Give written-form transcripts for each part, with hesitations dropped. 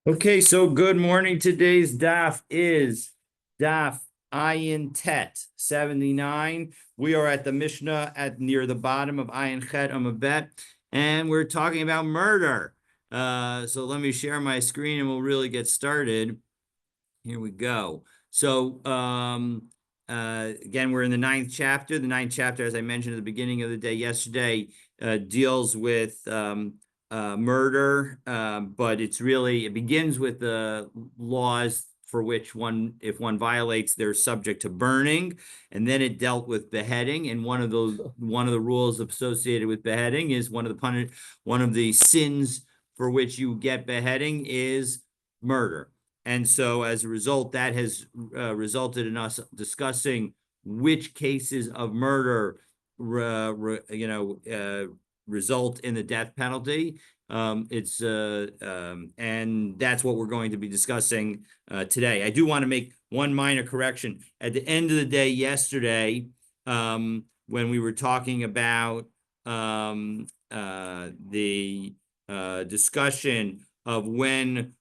Okay, so good morning. Today's daf is daf Ayin Tet 79. We are at the Mishnah at near the bottom of Ayin Chet Amabet, and we're talking about murder. So let me share my screen and we'll really get started. Here we go. So again, we're in the ninth chapter. The ninth chapter, as I mentioned at the beginning of the day yesterday, deals with murder, but it begins with the laws for which if one violates, they're subject to burning, and then it dealt with beheading. And one of the rules associated with beheading is one of the sins for which you get beheading is murder. And so as a result, that has resulted in us discussing which cases of murder, result in the death penalty. And that's what we're going to be discussing today. I do want to make one minor correction. At the end of the day yesterday, when we were talking about the discussion of when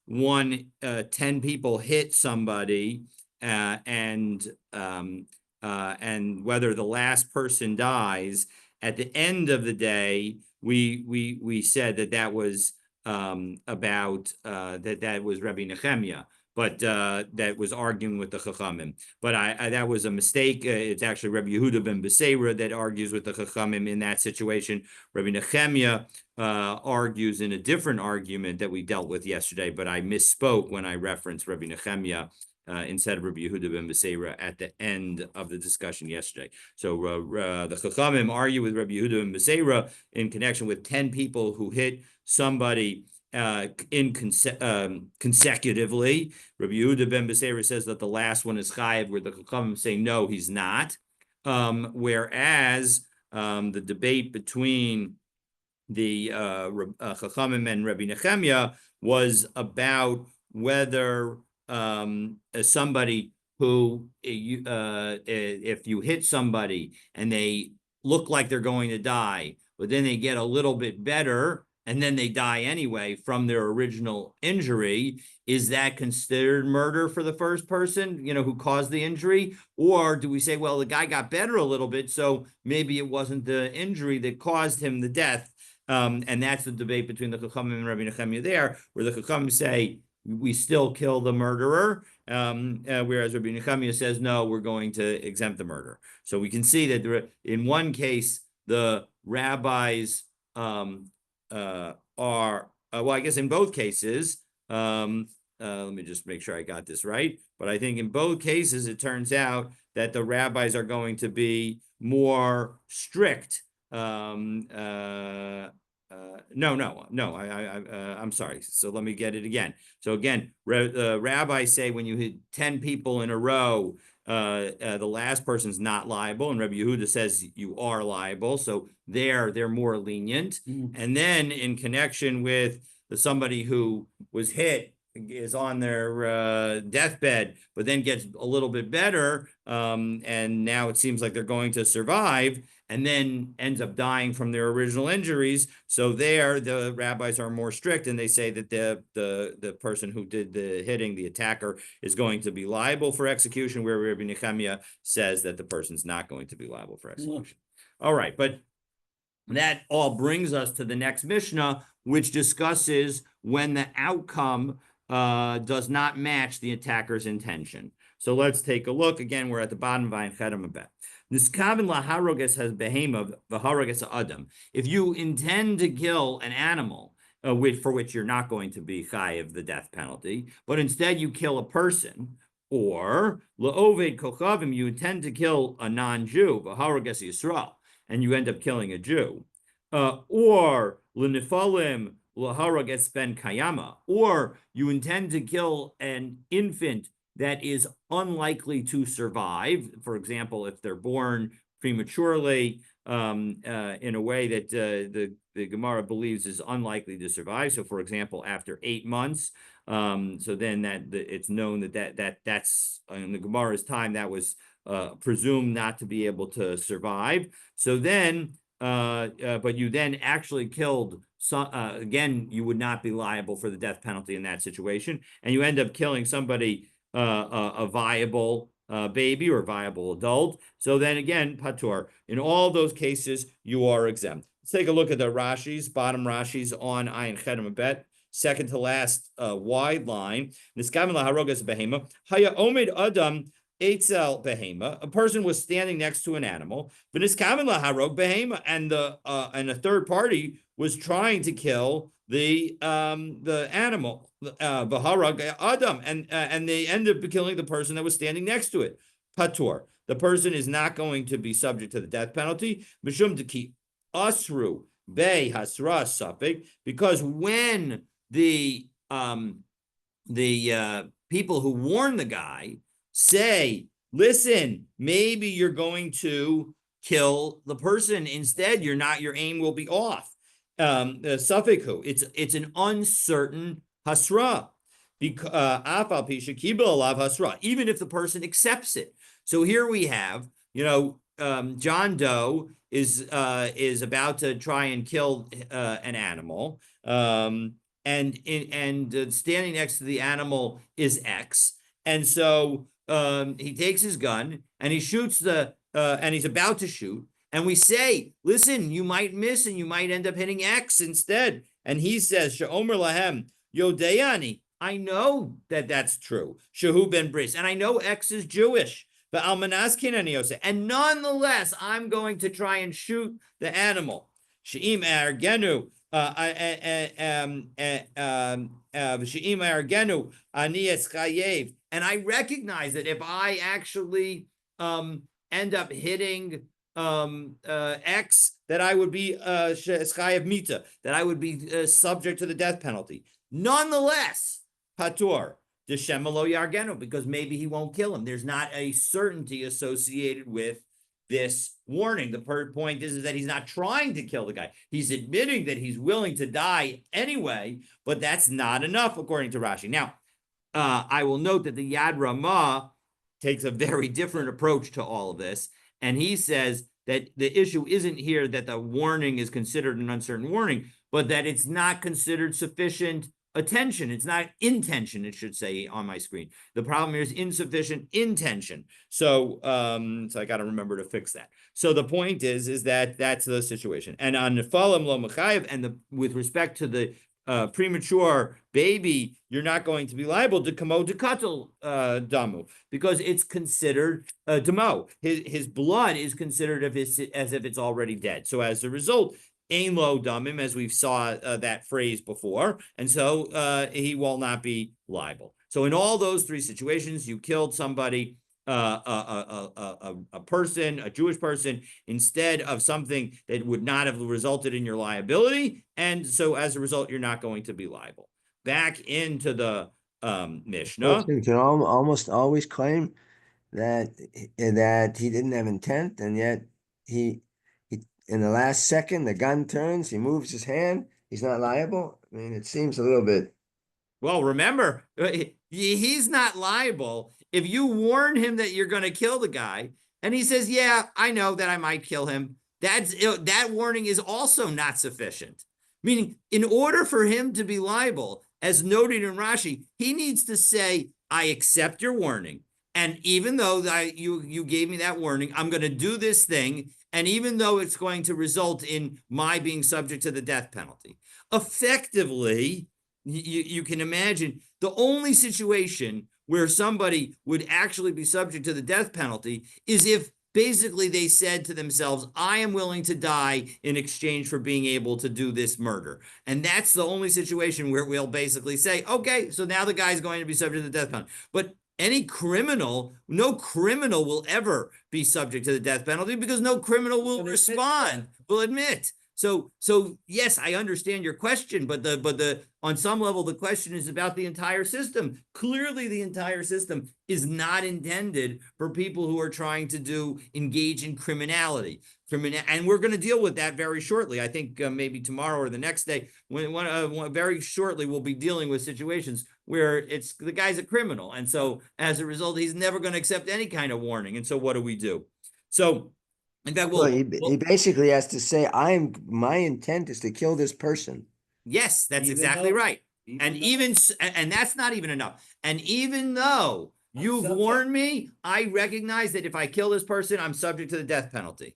10 people hit somebody, and whether the last person dies. At the end of the day, we said that was about that was Rabbi Nehemiah, but that was arguing with the Chachamim. But that was a mistake. It's actually Rabbi Yehuda ben Beseira that argues with the Chachamim in that situation. Rabbi Nehemiah argues in a different argument that we dealt with yesterday, but I misspoke when I referenced Rabbi Nehemiah instead of Rabbi Yehuda ben Beseira at the end of the discussion yesterday. So the Chachamim argue with Rabbi Yehuda ben Beseira in connection with 10 people who hit somebody consecutively. Rabbi Yehuda ben Beseira says that the last one is chayiv, where the Chachamim say no, he's not. Whereas the debate between the Chachamim and Rabbi Nehemiah was about whether somebody who, if you hit somebody and they look like they're going to die, but then they get a little bit better and then they die anyway from their original injury, is that considered murder for the first person, who caused the injury? Or do we say, well, the guy got better a little bit, so maybe it wasn't the injury that caused him the death? And that's the debate between the Chachamim and Rabbi Nehemiah there, where the Chachamim say we still kill the murderer, whereas Rabbi Nehemiah says no, we're going to exempt the murderer. So we can see that in one case the rabbis are well, I guess in both cases. Let me just make sure I got this right. But I think in both cases it turns out that the rabbis are going to be more strict. No. I'm sorry. So let me get it again. So again, rabbis say when you hit 10 people in a row, the last person's not liable, and Rabbi Yehuda says you are liable. So they're more lenient. And then in connection with somebody who was hit, is on their deathbed, but then gets a little bit better, and now it seems like they're going to survive, and then ends up dying from their original injuries. So there, the rabbis are more strict, and they say that the person who did the hitting, the attacker, is going to be liable for execution, where Rabbi Nehemiah says that the person's not going to be liable for execution. All right, but that all brings us to the next Mishnah, which discusses when the outcome does not match the attacker's intention. So let's take a look. Again, we're at the bottom of Ayin Chet Amabet. Niskavin laharoges has behema v'haroges adam. If you intend to kill an animal, for which you're not going to be chayiv the death penalty, but instead you kill a person, or le'oved kochavim, you intend to kill a non-Jew, v'haroges Yisrael, and you end up killing a Jew, or l'nifalim l'harages ben kayama, or you intend to kill an infant that is unlikely to survive. For example, if they're born prematurely, in a way that the Gemara believes is unlikely to survive. So, for example, after 8 months, so then it's known that's in the Gemara's time that was presumed not to be able to survive. So then but you then actually killed some, again, you would not be liable for the death penalty in that situation. And you end up killing somebody, a viable baby or viable adult. So then again, patur. In all those cases, you are exempt. Let's take a look at the Rashis, bottom Rashis on Ayin Chedem Bet. Second to last wide line. Niskamin laharogas behema. Haya omid adam Eitzel behema. A person was standing next to an animal. V'niskamin laharog behema, and a third party was trying to kill the animal. V'harag adam, and they ended up killing the person that was standing next to it. Patur. The person is not going to be subject to the death penalty. Mishum deki asru be hasra safek, because when the people who warn the guy say, listen, maybe you're going to kill the person instead, you're not, your aim will be off. Safeku, it's an uncertain hasra, because even if the person accepts it. So here we have, John Doe is about to try and kill an animal, and standing next to the animal is X, and so he takes his gun and he shoots and he's about to shoot, and we say, listen, you might miss and you might end up hitting X instead, and he says, She'omer lahem yodayani, I know that that's true, Shehu ben Bris, and I know X is Jewish. But and nonetheless, I'm going to try and shoot the animal. She'im argenu and I recognize that if I actually end up hitting X, that I would be chayav mita, that I would be subject to the death penalty. Nonetheless, patur. Because maybe he won't kill him. There's not a certainty associated with this warning. The point is that he's not trying to kill the guy. He's admitting that he's willing to die anyway, but that's not enough, according to Rashi. Now, I will note that the Yad Ramah takes a very different approach to all of this, and he says that the issue isn't here that the warning is considered an uncertain warning, but that it's not considered sufficient attention. It's not intention, it should say on my screen. The problem here is insufficient intention. So I got to remember to fix that. So the point is that that's the situation. And on Nefalim lo mechayev, and with respect to the premature baby, you're not going to be liable to kamo dekatel damu, because it's considered demo. His blood is considered as if it's already dead. So as a result, Ein lo damim, as we've saw that phrase before, and so he will not be liable. So in all those three situations, you killed somebody, a person, a Jewish person, instead of something that would not have resulted in your liability, and so as a result, you're not going to be liable. Back into the Mishnah. You can almost always claim that he didn't have intent, and yet he in the last second, the gun turns, he moves his hand, he's not liable. I mean, it seems a little bit. Well, remember, he's not liable if you warn him that you're going to kill the guy, and he says, yeah, I know that I might kill him. That warning is also not sufficient. Meaning, in order for him to be liable, as noted in Rashi, he needs to say, I accept your warning. And even though you gave me that warning, I'm going to do this thing. And even though it's going to result in my being subject to the death penalty, effectively, you can imagine the only situation where somebody would actually be subject to the death penalty is if basically they said to themselves, I am willing to die in exchange for being able to do this murder. And that's the only situation where we'll basically say, okay, so now the guy's going to be subject to the death penalty. But no criminal will ever be subject to the death penalty, because no criminal will admit. So yes, I understand your question, but on some level, the question is about the entire system. Clearly, the entire system is not intended for people who are trying to engage in criminality. And we're going to deal with that very shortly. I think maybe tomorrow or the next day, very shortly, we'll be dealing with situations where the guy's a criminal. And so as a result, he's never going to accept any kind of warning. And so what do we do? So In fact, So he basically has to say, my intent is to kill this person. yes, that's Even exactly though- right. even And though- even and that's not even enough. And even though you've subject- warned me, I recognize that if I kill this person, I'm subject to the death penalty.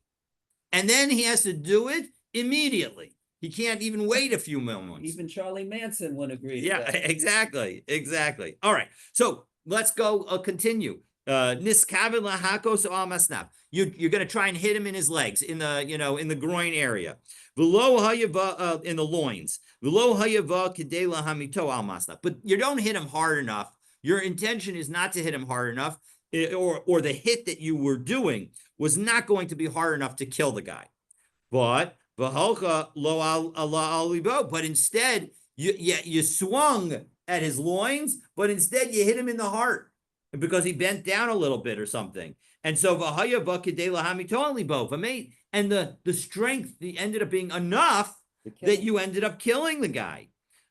And then he has to do it immediately. He can't even wait a few moments. Even Charlie Manson wouldn't agree to Yeah, that. exactly. Exactly. All right. So let's go continue. Niskaven lahakos amasnaf. You're going to try and hit him in his legs, in the, in the groin area. V'lo hayava, in the loins. V'lo hayava kidei lahamito amasnaf. But you don't hit him hard enough. Your intention is not to hit him hard enough, or the hit that you were doing was not going to be hard enough to kill the guy. But instead you swung at his loins, but instead you hit him in the heart because he bent down a little bit or something. And so and the strength ended up being enough that you ended up killing the guy.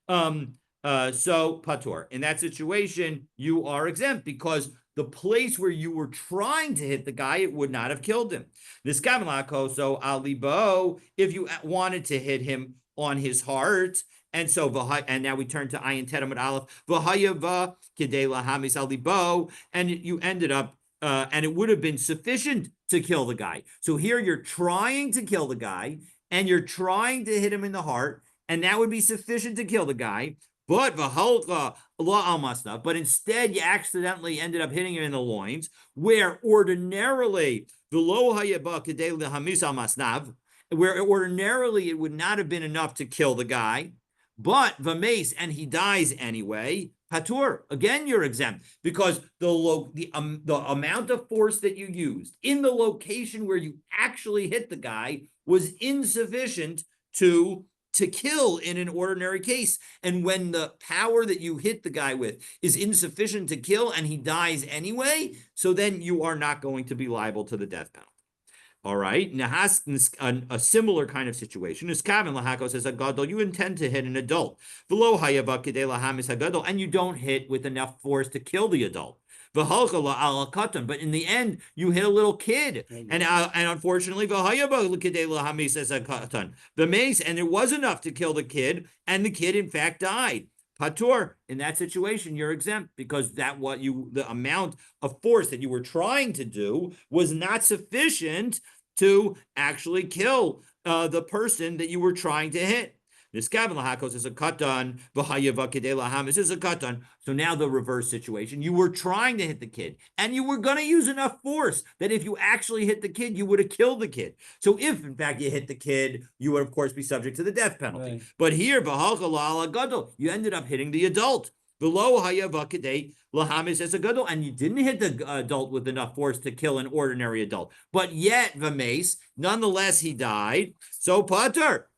So patur, in that situation, you are exempt because the place where you were trying to hit the guy, it would not have killed him. This so alibo, if you wanted to hit him on his heart, and so and now we turn to ayin teramid aleph v'hayava kidei lahamis alibo, and you ended up and it would have been sufficient to kill the guy. So here you're trying to kill the guy, and you're trying to hit him in the heart, and that would be sufficient to kill the guy. But instead you accidentally ended up hitting him in the loins, where ordinarily where ordinarily it would not have been enough to kill the guy, but v'meis, and he dies anyway. Patur, again, you're exempt because the amount of force that you used in the location where you actually hit the guy was insufficient to kill in an ordinary case. And when the power that you hit the guy with is insufficient to kill and he dies anyway, so then you are not going to be liable to the death penalty. All right. Nahas, a similar kind of situation is Kavin Lahako says a gadol, you intend to hit an adult. Below hayabakide lahamis hagadol, and you don't hit with enough force to kill the adult. But in the end, you hit a little kid, and unfortunately, the mace, and it was enough to kill the kid, and the kid in fact died. Patur, in that situation, you're exempt because the amount of force that you were trying to do was not sufficient to actually kill the person that you were trying to hit. This lahakos is a katan, this is a katan. So now the reverse situation. You were trying to hit the kid, and you were going to use enough force that if you actually hit the kid, you would have killed the kid. So if, in fact, you hit the kid, you would, of course, be subject to the death penalty. Right. But here, you ended up hitting the adult. Below lahamis as a gadol, and you didn't hit the adult with enough force to kill an ordinary adult. But yet, v'meis, nonetheless, he died. So pater.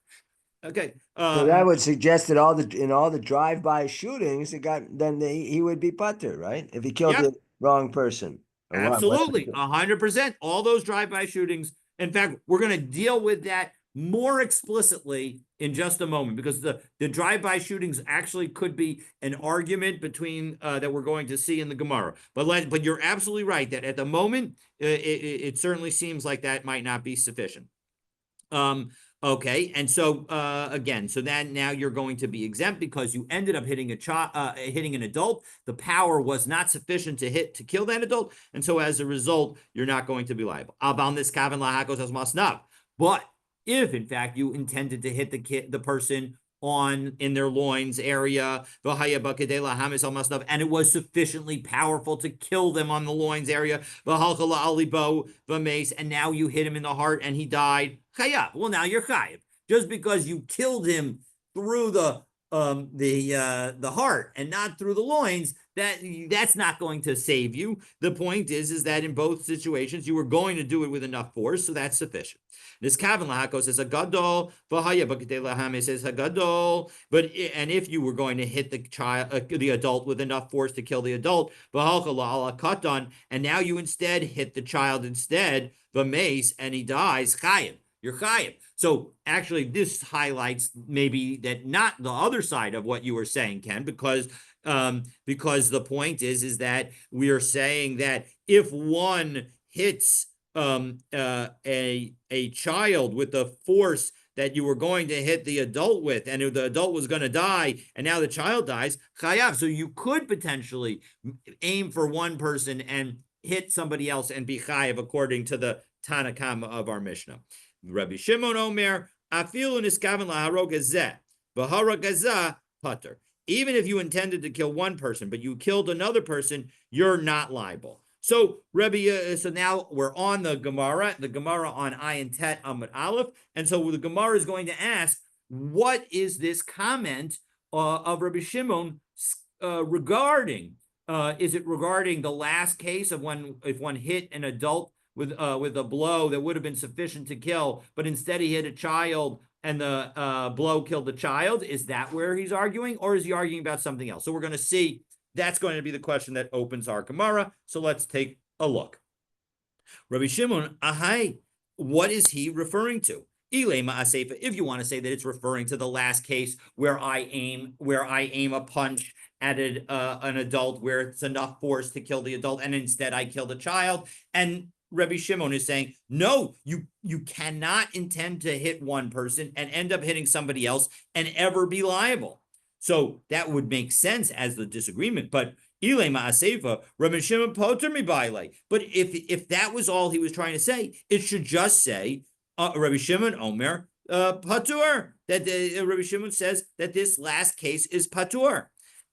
Okay. So that would suggest that in all the drive-by shootings, he would be putter, right? If he killed the wrong person. Absolutely, 100%. All those drive-by shootings. In fact, we're going to deal with that more explicitly in just a moment, because the drive-by shootings actually could be an argument between that we're going to see in the Gemara. But you're absolutely right that at the moment it certainly seems like that might not be sufficient. Okay, and so again, so then now you're going to be exempt because you ended up hitting hitting an adult. The power was not sufficient to kill that adult, and so as a result, you're not going to be liable. But if in fact you intended to hit the person in their loins area, and it was sufficiently powerful to kill them on the loins area, and now you hit him in the heart and he died, chayav. Well, now you're chayav. Just because you killed him through the heart and not through the loins, that's not going to save you. The point is that in both situations you were going to do it with enough force, so that's sufficient. This Kavin lahakos is a gadol, says a gadol. But and if you were going to hit the adult with enough force to kill the adult, and now you instead hit the child instead, the mace, and he dies, chayiv. You're chayiv. So actually, this highlights maybe that not the other side of what you were saying, Ken, because the point is that we are saying that if one hits a child with the force that you were going to hit the adult with, and the adult was going to die, and now the child dies, chayav. So you could potentially aim for one person and hit somebody else and be chayav, according to the Tanakama of our Mishnah. Rabbi Shimon Omer, afilu niskaven laharog hazeh, v'harag hazeh pater. Even if you intended to kill one person, but you killed another person, you're not liable. So Rebbe, so now we're on the Gemara on Ayin Tet Amud Aleph, and so the Gemara is going to ask, what is this comment of Rabbi Shimon regarding? Is it regarding the last case of if one hit an adult with a blow that would have been sufficient to kill, but instead he hit a child and the blow killed the child? Is that where he's arguing, or is he arguing about something else? So we're going to see. That's going to be the question that opens our Gemara. So let's take a look. Rabbi Shimon, ahai, what is he referring to? If you want to say that it's referring to the last case where I aim a punch at an adult where it's enough force to kill the adult, and instead I kill the child. And Rabbi Shimon is saying, no, you cannot intend to hit one person and end up hitting somebody else and ever be liable. So that would make sense as the disagreement, but Rabbi Shimon poter mi baile. But if that was all he was trying to say, it should just say Rabbi Shimon Omer patur. That Rabbi Shimon says that this last case is patur.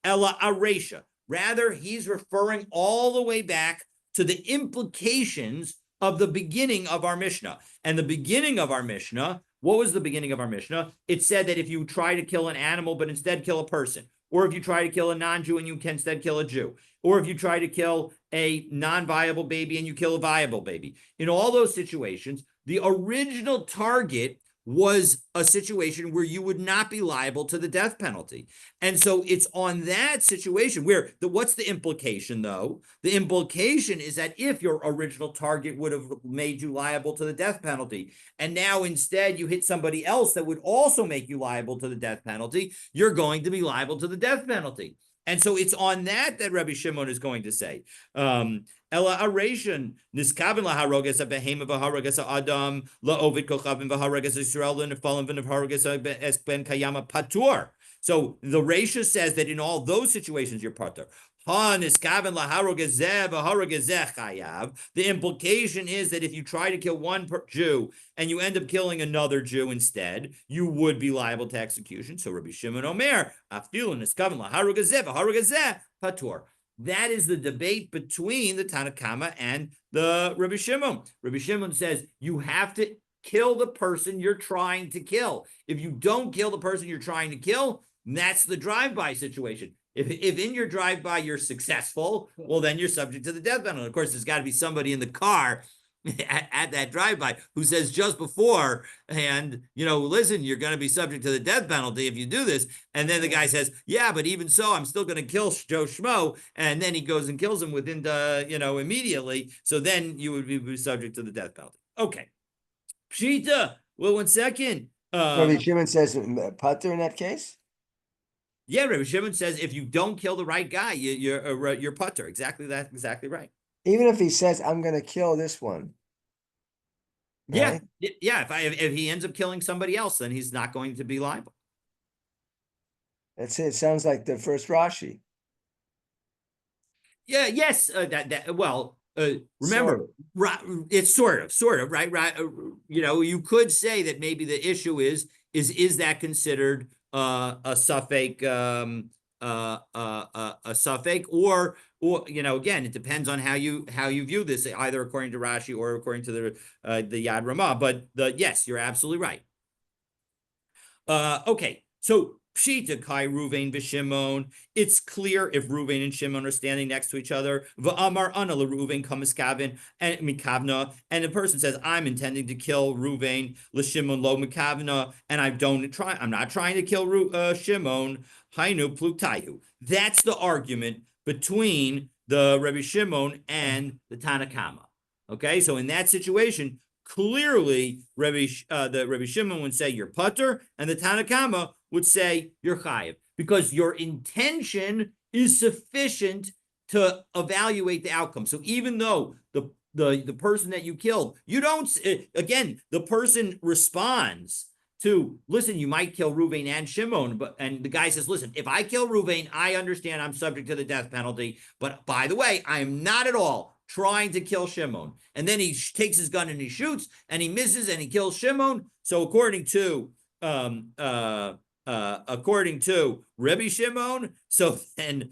Ella aresha. Rather, he's referring all the way back to the implications of the beginning of our Mishnah. And the beginning of our Mishnah, what was the beginning of our Mishnah? It said that if you try to kill an animal but instead kill a person, or if you try to kill a non-Jew and you can instead kill a Jew, or if you try to kill a non-viable baby and you kill a viable baby, in all those situations, the original target was a situation where you would not be liable to the death penalty. And so it's on that situation where what's the implication, though? The implication is that if your original target would have made you liable to the death penalty, and now instead you hit somebody else that would also make you liable to the death penalty, you're going to be liable to the death penalty. And so it's on that Rabbi Shimon is going to say, Ella aration niskaven laharoges a behema v'haroges a adam laovid kochavim v'haroges Yisrael l'nefalim v'nefaroges es ben kayama patur. So the Reisha says that in all those situations you're patur. The implication is that if you try to kill one Jew and you end up killing another Jew instead, you would be liable to execution. So Rabbi Shimon Omer, patur. That is the debate between the Tanakama and the Rabbi Shimon. Rabbi Shimon says you have to kill the person you're trying to kill. If you don't kill the person you're trying to kill, that's the drive-by situation. If in your drive-by you're successful, well, then you're subject to the death penalty. Of course, there's got to be somebody in the car at that drive-by who says just before, and, listen, you're going to be subject to the death penalty if you do this. And then the guy says, yeah, but even so, I'm still going to kill Joe Schmo. And then he goes and kills him within immediately. So then you would be subject to the death penalty. Okay. Pshita. Well, 1 second. Rabbi Shimon says patur in that case? Yeah, Rabbi Shimon says if you don't kill the right guy, you're patur. Exactly that. Exactly right. Even if he says, I'm going to kill this one. Right? Yeah. If he ends up killing somebody else, then he's not going to be liable. That's it. It sounds like the first Rashi. Yeah. Yes. Remember, it's sort of right. You could say that maybe the issue is that considered a suffix, or again, it depends on how you view this, either according to Rashi or according to the Yad Ramah. But yes, you're absolutely right. Okay, so Pshita Kai Ruvain v'Shimon. It's clear if Ruvain and Shimon are standing next to each other. V'amar ana l'Ruvain kamiskavin and mikavna, and the person says, "I'm intending to kill Ruvain l'Shimon lo mikavna, and I'm not trying to kill Shimon. Hainu plutayu." That's the argument between the Rabbi Shimon and the Tanakama. Okay, so in that situation, clearly the Rabbi Shimon would say you're patur, and the Tanakama would say you're chayiv, because your intention is sufficient to evaluate the outcome. So even though the person that you killed. You don't, again, the person responds to, listen, you might kill Ruvain and Shimon, and the guy says, listen, if I kill Ruvain, I understand I'm subject to the death penalty, but by the way, I am not at all trying to kill Shimon. And then he takes his gun and he shoots, and he misses, and he kills Shimon. So according to Rebbe Shimon, so then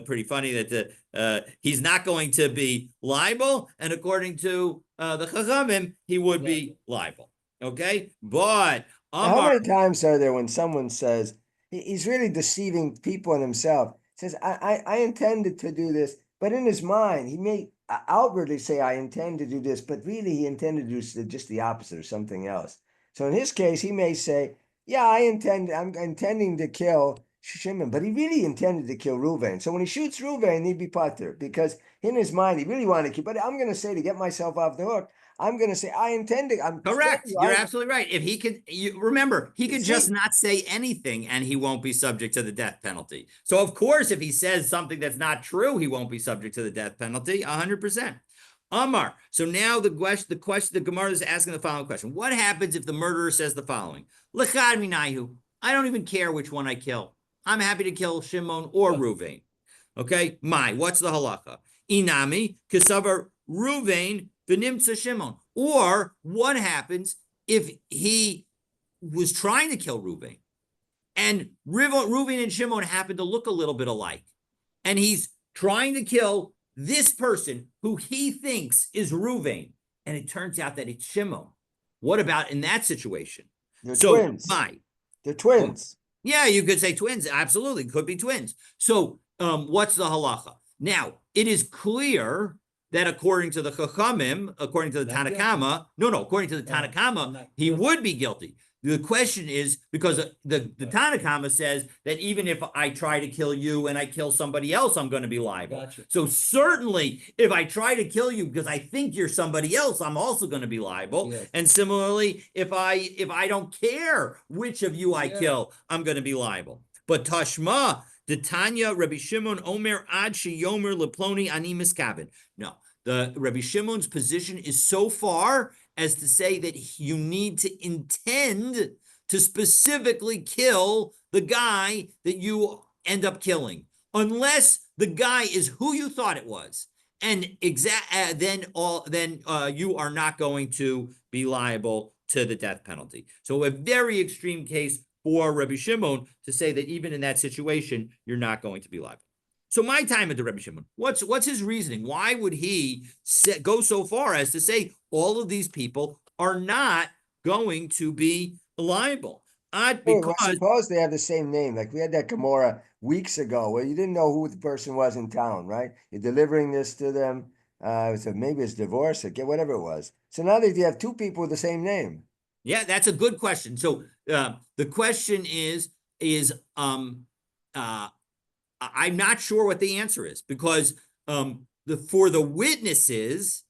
pretty funny that he's not going to be liable, and according to the Chachamim, he would be liable. Okay, but How many times are there when someone says he's really deceiving people and himself? Says, I intended to do this, but in his mind, he may outwardly say, I intend to do this, but really he intended to do just the opposite or something else. So in his case, he may say, yeah, I'm intending to kill Shimon, but he really intended to kill Ruvain. So when he shoots Ruvain, he'd be patur, because in his mind, he really wanted to kill, but I'm going to say, to get myself off the hook, I'm going to say, I intended. I'm correct. You're absolutely right. If he could, remember, he could just not say anything and he won't be subject to the death penalty. So of course, if he says something that's not true, he won't be subject to the death penalty, 100%. Amar. So now the Gemara is asking the following question. What happens if the murderer says the following? L'chad minayu. I don't even care which one I kill. I'm happy to kill Shimon or Ruvain. Okay. What's the halacha? Inami kesavar Ruvain v'nimtza Shimon. Or what happens if he was trying to kill Ruvain, and Ruvain and Shimon happen to look a little bit alike, and he's trying to kill this person who he thinks is Ruvain, and it turns out that it's Shimon? What about in that situation? They're twins. They're twins. Yeah, you could say twins. Absolutely, could be twins. So what's the halacha? Now, it is clear that according to the Chachamim, according to the Tanakama, according to the Tanakama, he would be guilty. The question is, because the Tanakama says that even if I try to kill you and I kill somebody else, I'm going to be liable. Gotcha. So certainly, if I try to kill you because I think you're somebody else, I'm also going to be liable. Yes. And similarly, if I don't care which of you I kill, I'm going to be liable. But Tashma, the Tanya, Rabbi Shimon, Omer, Ad Sheyomer, Leploni, Ani Miskabin. No, the Rabbi Shimon's position is so far as to say that you need to intend to specifically kill the guy that you end up killing, unless the guy is who you thought it was, and then you are not going to be liable to the death penalty. So a very extreme case for Rabbi Shimon to say that even in that situation, you're not going to be liable. So my time at the Rebbe Shimon, what's his reasoning? Why would he go so far as to say all of these people are not going to be liable? Because suppose they have the same name. Like we had that Gemara weeks ago where you didn't know who the person was in town, right? You're delivering this to them. So maybe it's divorce or whatever it was. So now that you have two people with the same name. Yeah, that's a good question. So the question is I'm not sure what the answer is, because for the witnesses,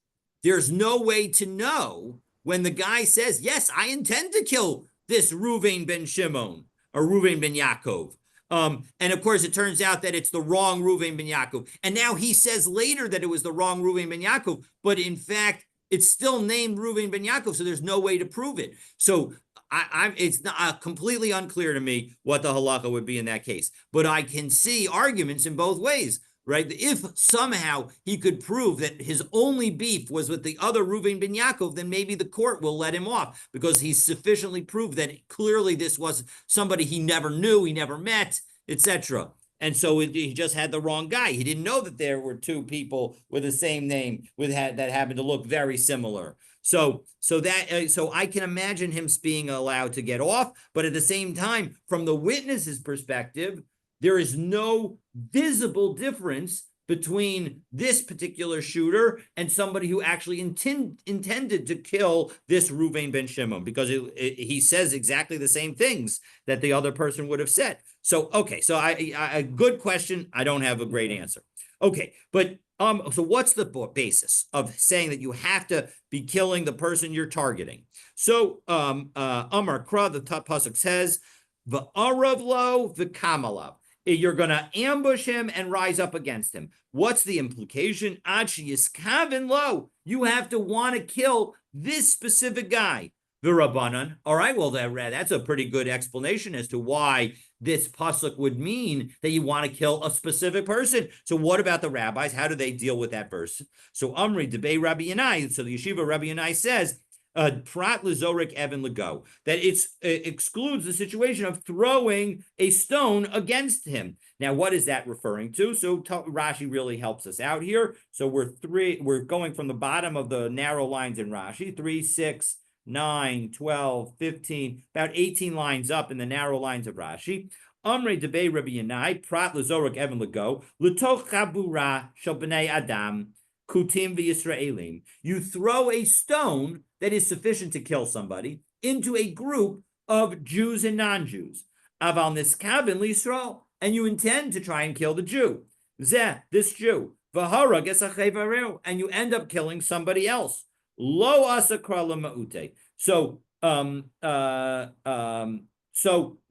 there's no way to know when the guy says, yes, I intend to kill this Ruvain ben Shimon or Ruvain ben Yaakov. And of course, it turns out that it's the wrong Ruvain ben Yaakov. And now he says later that it was the wrong Ruvain ben Yaakov, but in fact, it's still named Ruvain ben Yaakov, so there's no way to prove it. So it's not, completely unclear to me what the halacha would be in that case. But I can see arguments in both ways, right? If somehow he could prove that his only beef was with the other Ruvain ben Yaakov, then maybe the court will let him off, because he's sufficiently proved that clearly this was somebody he never knew, he never met, etc. And so he just had the wrong guy. He didn't know that there were two people with the same name that happened to look very similar. So I can imagine him being allowed to get off, but at the same time, from the witness's perspective, there is no visible difference between this particular shooter and somebody who actually intended to kill this Ruvain ben Shimon, because he says exactly the same things that the other person would have said. So, okay, so a good question. I don't have a great answer. Okay, but so what's the basis of saying that you have to be killing the person you're targeting? So Amar Kra, the pasuk says, V'arav lo v'kamalav. You're going to ambush him and rise up against him. What's the implication? Low. You have to want to kill this specific guy. The Rabbanan. All right, well, that's a pretty good explanation as to why this pasuk would mean that you want to kill a specific person. So what about the rabbis? How do they deal with that verse? So Amri, Debei Rabbi Yanai. So the yeshiva Rabbi Yanai says, Prat lezorik Evan lego, that it excludes the situation of throwing a stone against him. Now, what is that referring to? So Rashi really helps us out here. So we're going from the bottom of the narrow lines in Rashi, 3, 6, 9, 12, 15, about 18 lines up in the narrow lines of Rashi. Amre debei Rabbi Yanai, Prat lezorik Evan lego, L'toch chabura shel b'nei Adam, Kutim v'Yisraelim. You throw a stone that is sufficient to kill somebody into a group of Jews and non-Jews. Aval niskaven l'Yisrael, and you intend to try and kill the Jew. Zeh, this Jew. V'harag es achei vareu, and you end up killing somebody else. Lo asakra l'ma'ute. So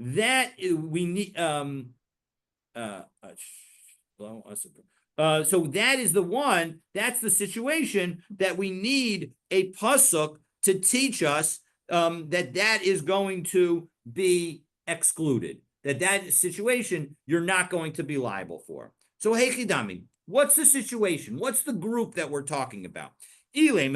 that we need so that is the one, that's the situation that we need a pasuk to teach us that is going to be excluded, that situation you're not going to be liable for. So Hechidami, what's the situation? What's the group that we're talking about? If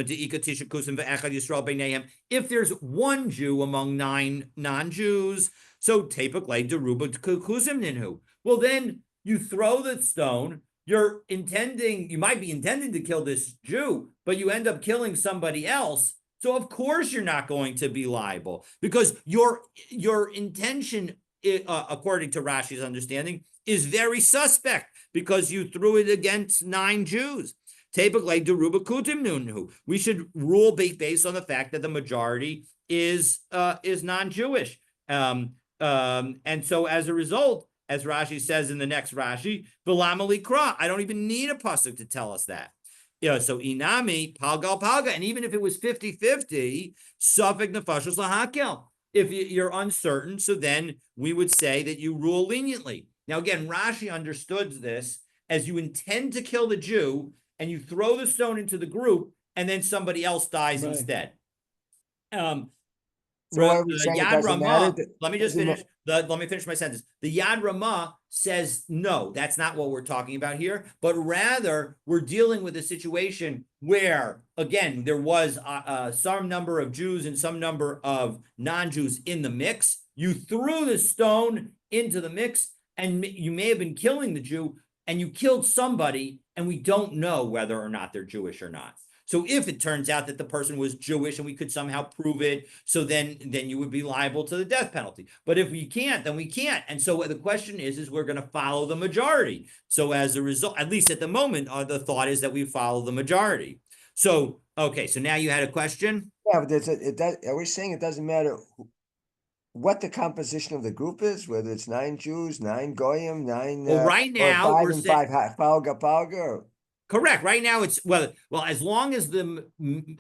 there's one Jew among 9 non-Jews, so Tepuk Deruba Kusim Ninhu. Well, then you throw the stone. You might be intending to kill this Jew, but you end up killing somebody else. So of course you're not going to be liable, because your intention, according to Rashi's understanding, is very suspect, because you threw it against 9 Jews. We should rule based on the fact that the majority is non-Jewish. And so as a result, as Rashi says in the next Rashi, V'lamali kra, I don't even need a pasuk to tell us that. So inami, palgal palga, and even if it was 50-50, safek nefashos lahakel. If you're uncertain, so then we would say that you rule leniently. Now again, Rashi understood this as you intend to kill the Jew, and you throw the stone into the group, and then somebody else dies instead. So what are we saying? Yad Ramah, let me just finish. Let me finish my sentence. The Yad Ramah says, no, that's not what we're talking about here, but rather we're dealing with a situation where, again, there was some number of Jews and some number of non-Jews in the mix. You threw the stone into the mix, and you may have been killing the Jew, and you killed somebody, and we don't know whether or not they're Jewish or not. So if it turns out that the person was Jewish and we could somehow prove it, so then you would be liable to the death penalty. But if we can't, then we can't. And so the question is we're going to follow the majority. So as a result, at least at the moment, the thought is that we follow the majority. So, okay, so now you had a question? Yeah, but are we saying it doesn't matter what the composition of the group is, whether it's 9 Jews, 9 Goyim, 9 well, right now, or 5 and 5 Palga? Correct. Right now, it's well, as long as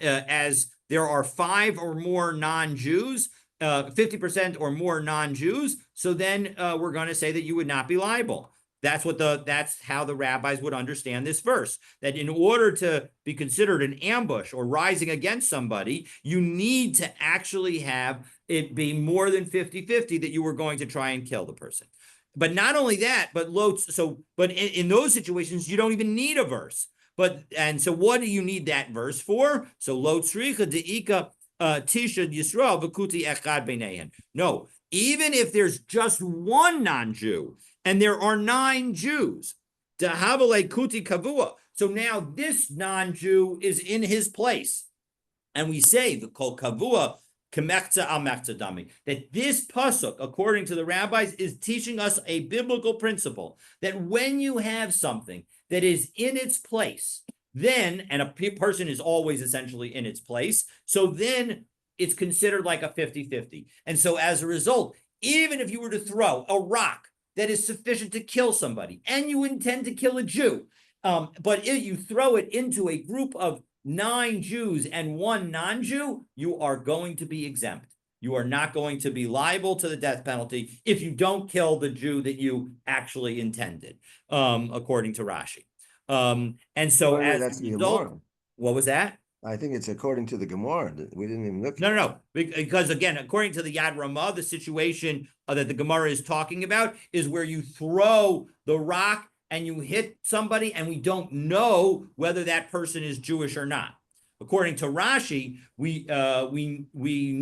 as there are 5 or more non-Jews, 50% or more non-Jews, so then we're going to say that you would not be liable. That's how the rabbis would understand this verse, that in order to be considered an ambush or rising against somebody, you need to actually have it be more than 50-50 that you were going to try and kill the person. But not only that, but in those situations, you don't even need a verse. And so what do you need that verse for? So lo tzricha deika tisha Yisrael v'kuti echad b'neihen. No, even if there's just one non-Jew and there are 9 Jews, dehavale kuti kavua. So now this non-Jew is in his place, and we say the kol kavua. That this pasuk, according to the rabbis, is teaching us a biblical principle that when you have something that is in its place, then, and a person is always essentially in its place, so then it's considered like a 50-50. And so as a result, even if you were to throw a rock that is sufficient to kill somebody, and you intend to kill a Jew, but if you throw it into a group of 9 Jews and 1 non-Jew, you are going to be exempt. you are not going to be liable to the death penalty if you don't kill the Jew that you actually intended, according to Rashi. And so Wait, as that's a the result, Gemara. what was that? I think it's according to the Gemara. We didn't even look. No. Because again, according to the Yad Ramah, the situation that the Gemara is talking about is where you throw the rock and you hit somebody, and we don't know whether that person is Jewish or not. According to Rashi, we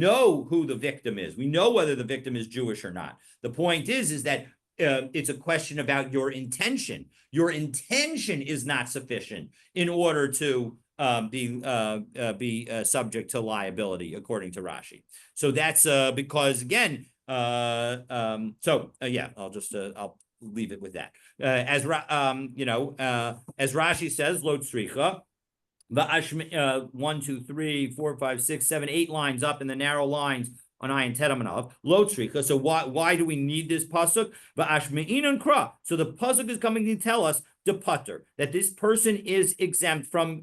know who the victim is. We know whether the victim is Jewish or not. The point is that it's a question about your intention. Your intention is not sufficient in order to be subject to liability, according to Rashi. So that's because again, yeah, I'll leave it with that. As Rashi says, lo tzricha. 1, 2, 3, 4, 5, 6, 7, 8 lines up in the narrow lines on Ayin Teramanov, lo tzricha. So why do we need this pasuk? Va'ashme'inan kra. So the pasuk is coming to tell us the putter, that this person is exempt from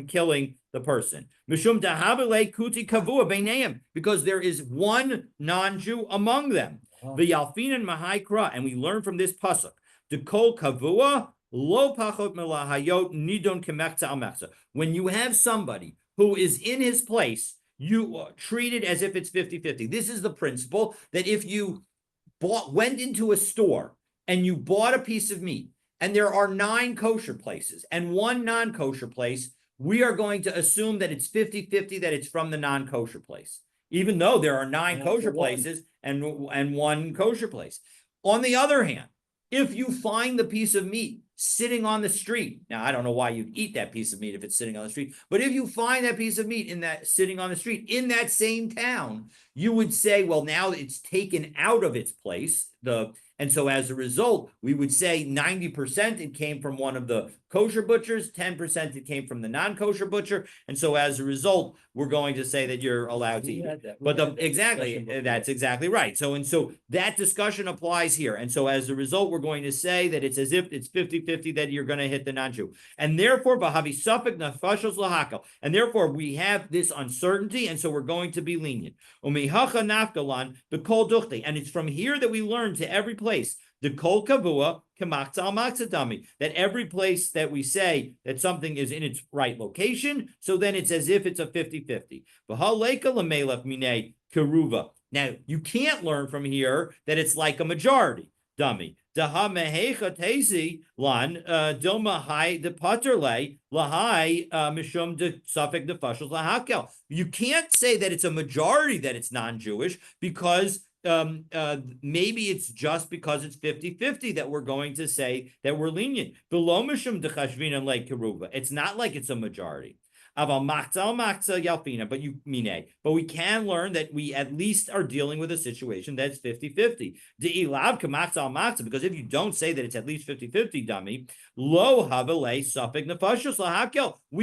killing the person. Mishum dahabele kuti kavua beineim, because there is one non-Jew among them. V'yalfinan mahai kra, and we learn from this pasuk, the kol kavua lo pachot melahayot nidon kemechza al mechza. When you have somebody who is in his place, you treat it as if it's 50-50. This is the principle that if you went into a store and you bought a piece of meat, and there are 9 kosher places and 1 non-kosher place, we are going to assume that it's 50-50, that it's from the non-kosher place, even though there are 9 kosher places and 1 kosher place. On the other hand, if you find the piece of meat sitting on the street, now I don't know why you'd eat that piece of meat if it's sitting on the street, but if you find that piece of meat sitting on the street in that same town, you would say, well, now it's taken out of its place, and so as a result, we would say 90% it came from one of the kosher butchers, 10% it came from the non-kosher butcher, and so as a result, we're going to say that you're allowed to eat it. But that's exactly right. So that discussion applies here, and so as a result, we're going to say that it's as if it's 50-50 that you're going to hit the non-Jew, and therefore b'havi safek nafashos lahakel, and therefore we have this uncertainty, and so we're going to be lenient. Umihacha nafgalan b'kol duchte, and it's from here that we learn to every place, the kol kavua k'machza al matzadami, that every place that we say that something is in its right location, so then it's as if it's a 50-50. V'haleka l'melech minei keruva. Now, you can't learn from here that it's like a majority, dummy. Daha mehecha tezi lan doma hai de paterle lahai mishum de safek de fashel lahakel. You can't say that it's a majority that it's non-Jewish, because maybe it's just because it's 50-50 that we're going to say that we're lenient. It's not like it's a majority. But we can learn that we at least are dealing with a situation that's 50-50. Because if you don't say that it's at least 50-50, dummy, we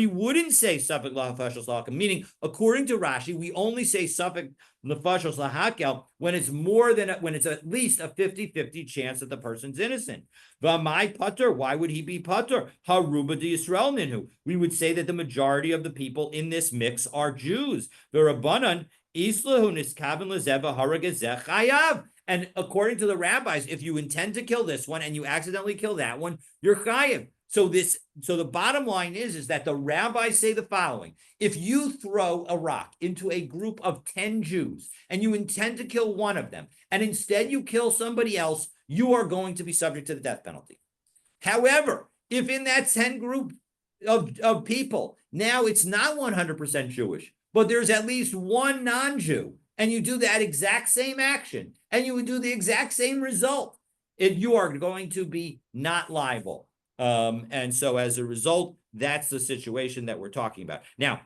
wouldn't say safek lahafashos lahakel, meaning according to Rashi, we only say safek nefashos lahakel when it's when it's at least a 50-50 chance that the person's innocent. V'amai pater, why would he be pater? Haruba de Yisrael ninhu. We would say that the majority of the people in this mix are Jews. V'rabbanan islahu niskaven lezeva haragezeh chayav. And according to the rabbis, if you intend to kill this one and you accidentally kill that one, you're chayav. So the bottom line is that the rabbis say the following: if you throw a rock into a group of 10 Jews and you intend to kill one of them, and instead you kill somebody else, you are going to be subject to the death penalty. However, if in that 10 group of people, now it's not 100% Jewish, but there's at least one non-Jew, and you do that exact same action, and you would do the exact same result, you are going to be not liable. And so as a result, that's the situation that we're talking about. Now,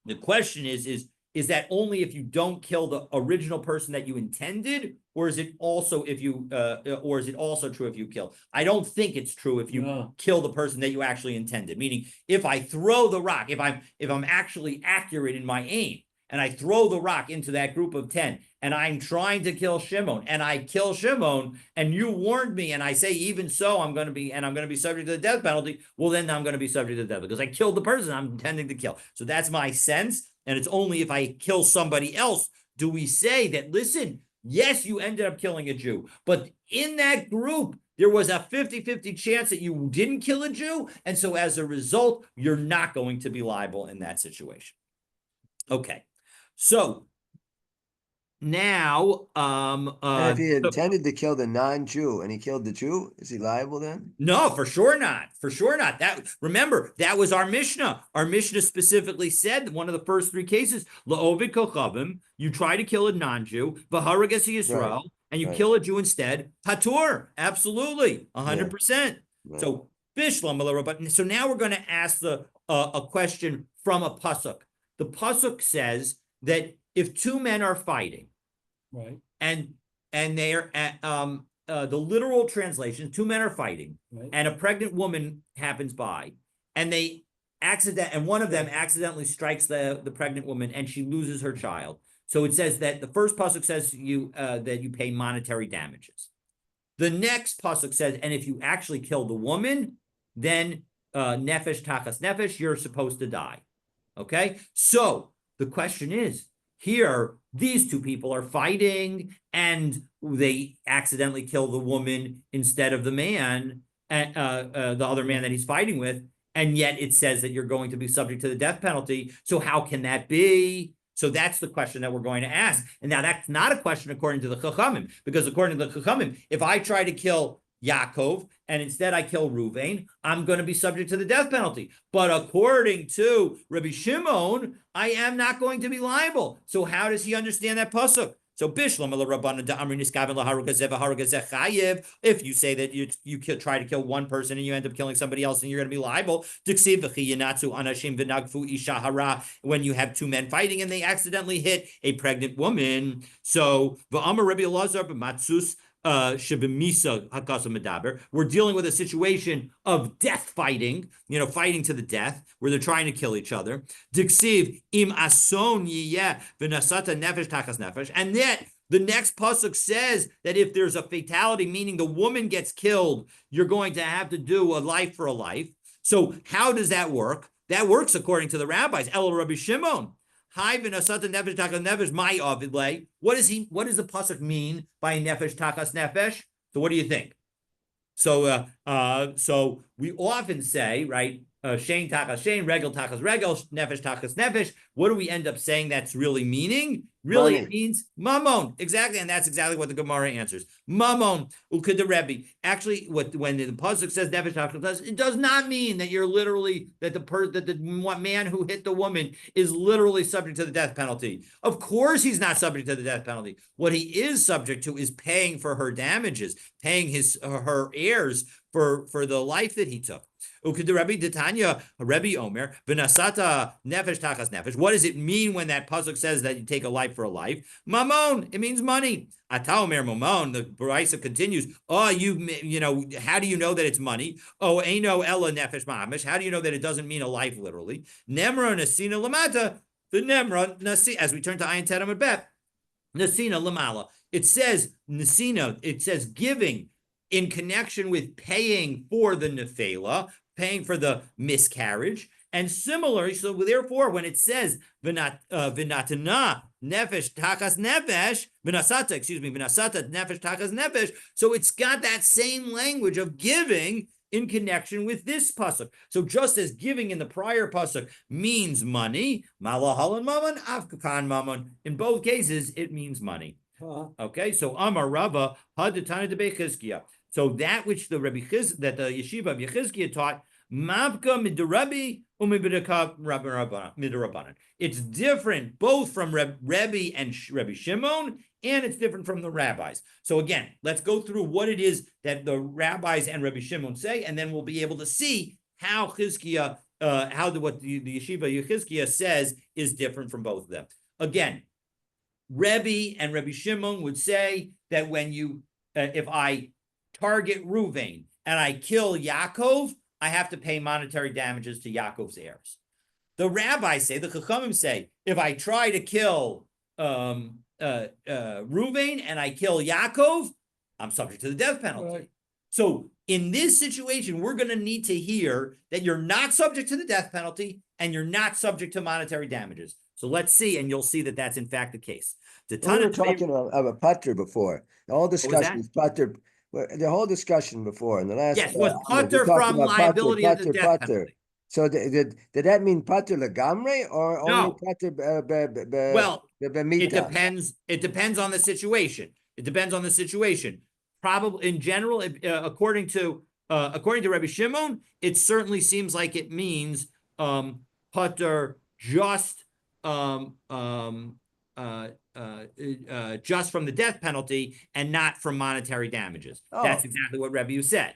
the question is that only if you don't kill the original person that you intended, or is it also true if you kill? I don't think it's true if you kill the person that you actually intended. Meaning, if I throw the rock, if I'm actually accurate in my aim, and I throw the rock into that group of 10, and I'm trying to kill Shimon, and I kill Shimon, and you warned me, and I say, even so, I'm going to be subject to the death penalty, well, then I'm going to be subject to the death, because I killed the person I'm intending to kill. So that's my sense, and it's only if I kill somebody else do we say that, listen, yes, you ended up killing a Jew, but in that group, there was a 50-50 chance that you didn't kill a Jew, and so as a result, you're not going to be liable in that situation. Okay, so now, And if he intended to kill the non-Jew and he killed the Jew, is he liable then? no, for sure not. For sure not. That, remember, that was our Mishnah. Our Mishnah specifically said that one of the first three cases, La'ovid kochavim, you try to kill a non-Jew, v'haragas Yisrael, and you kill a Jew instead, patur, absolutely, 100%. Right. So, bishlam, but so now we're going to ask a question from a pasuk. The pasuk says that if two men are fighting, Right. and they're the literal translation, two men are fighting, Right. and a pregnant woman happens by, and one of them accidentally strikes the pregnant woman, and she loses her child. So it says that the first pasuk says that you pay monetary damages. The next pasuk says, and if you actually kill the woman, then nefesh tachas nefesh, you're supposed to die. Okay, so the question is, here, these two people are fighting, and they accidentally kill the woman instead of the man, the other man that he's fighting with, and yet it says that you're going to be subject to the death penalty. So how can that be? So that's the question that we're going to ask. And now that's not a question according to the Chachamim, because according to the Chachamim, if I try to kill Yaakov, and instead I kill Ruvain, I'm going to be subject to the death penalty. But according to Rabbi Shimon, I am not going to be liable. So how does he understand that pasuk? So bishlam if you say that you try to kill one person and you end up killing somebody else and you're going to be liable, when you have two men fighting and they accidentally hit a pregnant woman. So Rabbi Elazar b'matzus we're dealing with a situation of death fighting, fighting to the death, where they're trying to kill each other. Diksiv im ason yiyeh v'nasata nefesh tachas nefesh, and yet the next pasuk says that if there's a fatality, meaning the woman gets killed, you're going to have to do a life for a life. So how does that work? That works according to the rabbis. El Rabbi Shimon. What does the pasuk mean by nefesh takas nefesh? So what do you think? So so we often say, right, shein takas shein, regel takas regel, nefesh takas nefesh. What do we end up saying that's really meaning? Really, it means mammon. Exactly, and that's exactly what the Gemara answers. Mammon uked the Rebbe. Actually, when the pasuk says nefesh takas, it does not mean that you're literally that the man who hit the woman is literally subject to the death penalty. Of course, he's not subject to the death penalty. What he is subject to is paying for her damages, paying her heirs for the life that he took. Uked the Rebbe Tanya Rebbe Omer v'nasata nefesh takas nefesh. What does it mean when that pasuk says that you take a life for a life? Mammon, it means money. Ata Omer mammon. The Baraisa continues. Oh, how do you know that it's money? Oh, eino ella nefesh ma'amish. How do you know that it doesn't mean a life literally? Nemra nasina lamata. The nemra nasi. As we turn to Ayin Tedam and Bet, nasina lamala. It says nasina. It says giving in connection with paying for the nefela, paying for the miscarriage. And similarly, so therefore, when it says v'natana nefesh takas nefesh, v'nasata nefesh takas nefesh, so it's got that same language of giving in connection with this pasuk. So just as giving in the prior pasuk means money, malahalan mammon, afkakan mammon, in both cases, it means money. Okay, so Amar Rava Hadatana de Bechizkiah. So that which the yeshiva of Yechizkiah taught, Mavka midirabi umibidaka midirabanan. It's different both from Rebbe and Rebbe Shimon, and it's different from the rabbis. So again, let's go through what it is that the rabbis and Rebbe Shimon say, and then we'll be able to see how Chizkiah, what the yeshiva Yechizkiah says is different from both of them. Again, Rebbe and Rebbe Shimon would say that when if I target Ruvain and I kill Yaakov, I have to pay monetary damages to Yaakov's heirs. The rabbis say, the Chachamim say, if I try to kill Ruvain and I kill Yaakov, I'm subject to the death penalty. Right. So in this situation, we're going to need to hear that you're not subject to the death penalty and you're not subject to monetary damages. So let's see, and you'll see that that's in fact the case. The We were Tana Debate, talking of a putter before. The whole what was discussion that? is putter. The whole discussion before in the last Yes, was Ahmed, we putter talked from about putter, liability of the putter, death putter. penalty. So did that mean putter legamre or only No. putter Well, it bemita? depends. It depends on the situation. It depends on the situation. Probably in general, according to Rabbi Shimon, it certainly seems like it means putter just just from the death penalty and not from monetary damages. That's Oh, exactly what Rebbe said.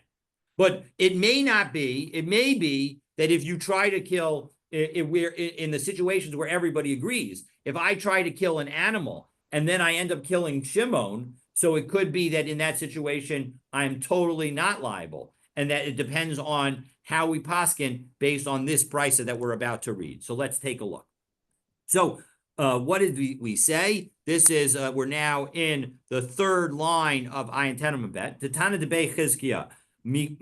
But it may not be. It may be that if you try to kill, if we're in the situations where everybody agrees, if I try to kill an animal and then I end up killing Shimon, so it could be that in that situation I'm totally not liable, and that it depends on how we paskin based on this brisa that we're about to read. So let's take a look. So what did we say? This is, we're now in the third line of Ayin Tenem Bet. Tana Debei Chizkiah. Make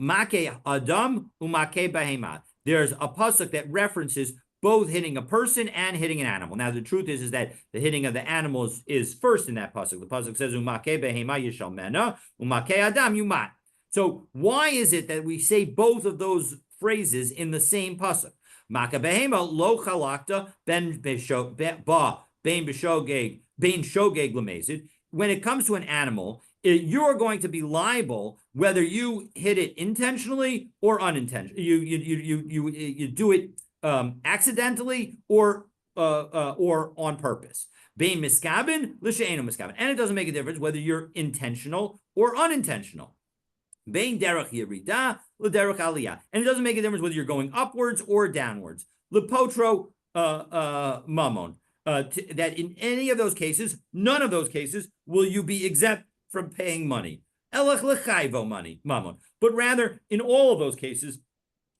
Adam umake behema. There's a pasuk that references both hitting a person and hitting an animal. Now, the truth is that the hitting of the animals is first in that pasuk. The pasuk says umake behema yishal mena, umake adam yumat. So why is it that we say both of those phrases in the same pasuk? Maka behema lo chalakta ben beshogeg lemezid. When it comes to an animal, you're going to be liable whether you hit it intentionally or unintentionally. You do it accidentally or on purpose. Bein miskabin l'she'eno miskabin, and it doesn't make a difference whether you're intentional or unintentional. Bein derech yerida l'derech aliyah, and it doesn't make a difference whether you're going upwards or downwards. Lepotro mamon. That in any of those cases, none of those cases will you be exempt from paying money. Elech lechayvo money, mamon. But rather, in all of those cases,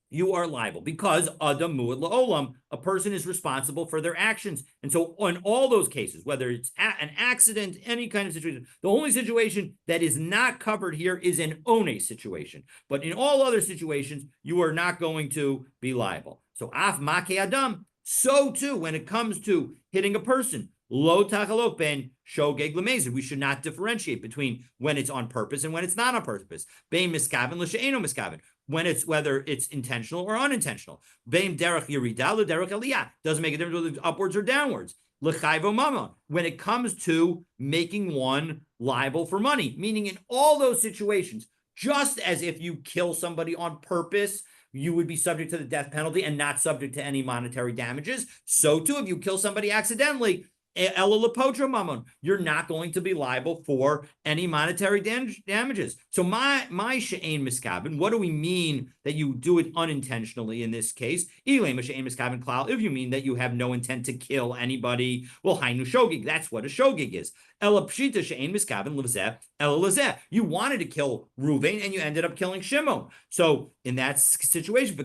you are liable because adam muad la'olam, a person is responsible for their actions. And so in all those cases, whether it's an accident, any kind of situation, the only situation that is not covered here is an one situation. But in all other situations, you are not going to be liable. So af make adam, so too when it comes to hitting a person, lo tachalot ben shogeg lemezid. We should not differentiate between when it's on purpose and when it's not on purpose. Bein miskaven l'she'eno miskaven. When it's whether it's intentional or unintentional. Bein derech yerida l'derech aliyah. Doesn't make a difference whether it's upwards or downwards. L'chayvo mama. When it comes to making one liable for money, meaning in all those situations, just as if you kill somebody on purpose, you would be subject to the death penalty and not subject to any monetary damages. So too, if you kill somebody accidentally, you're not going to be liable for any monetary damages. So my she'ein miskabin, what do we mean that you do it unintentionally in this case? If you mean that you have no intent to kill anybody, well, hainu shogig, that's what a shogig is. You wanted to kill Reuven and you ended up killing Shimon. So in that situation,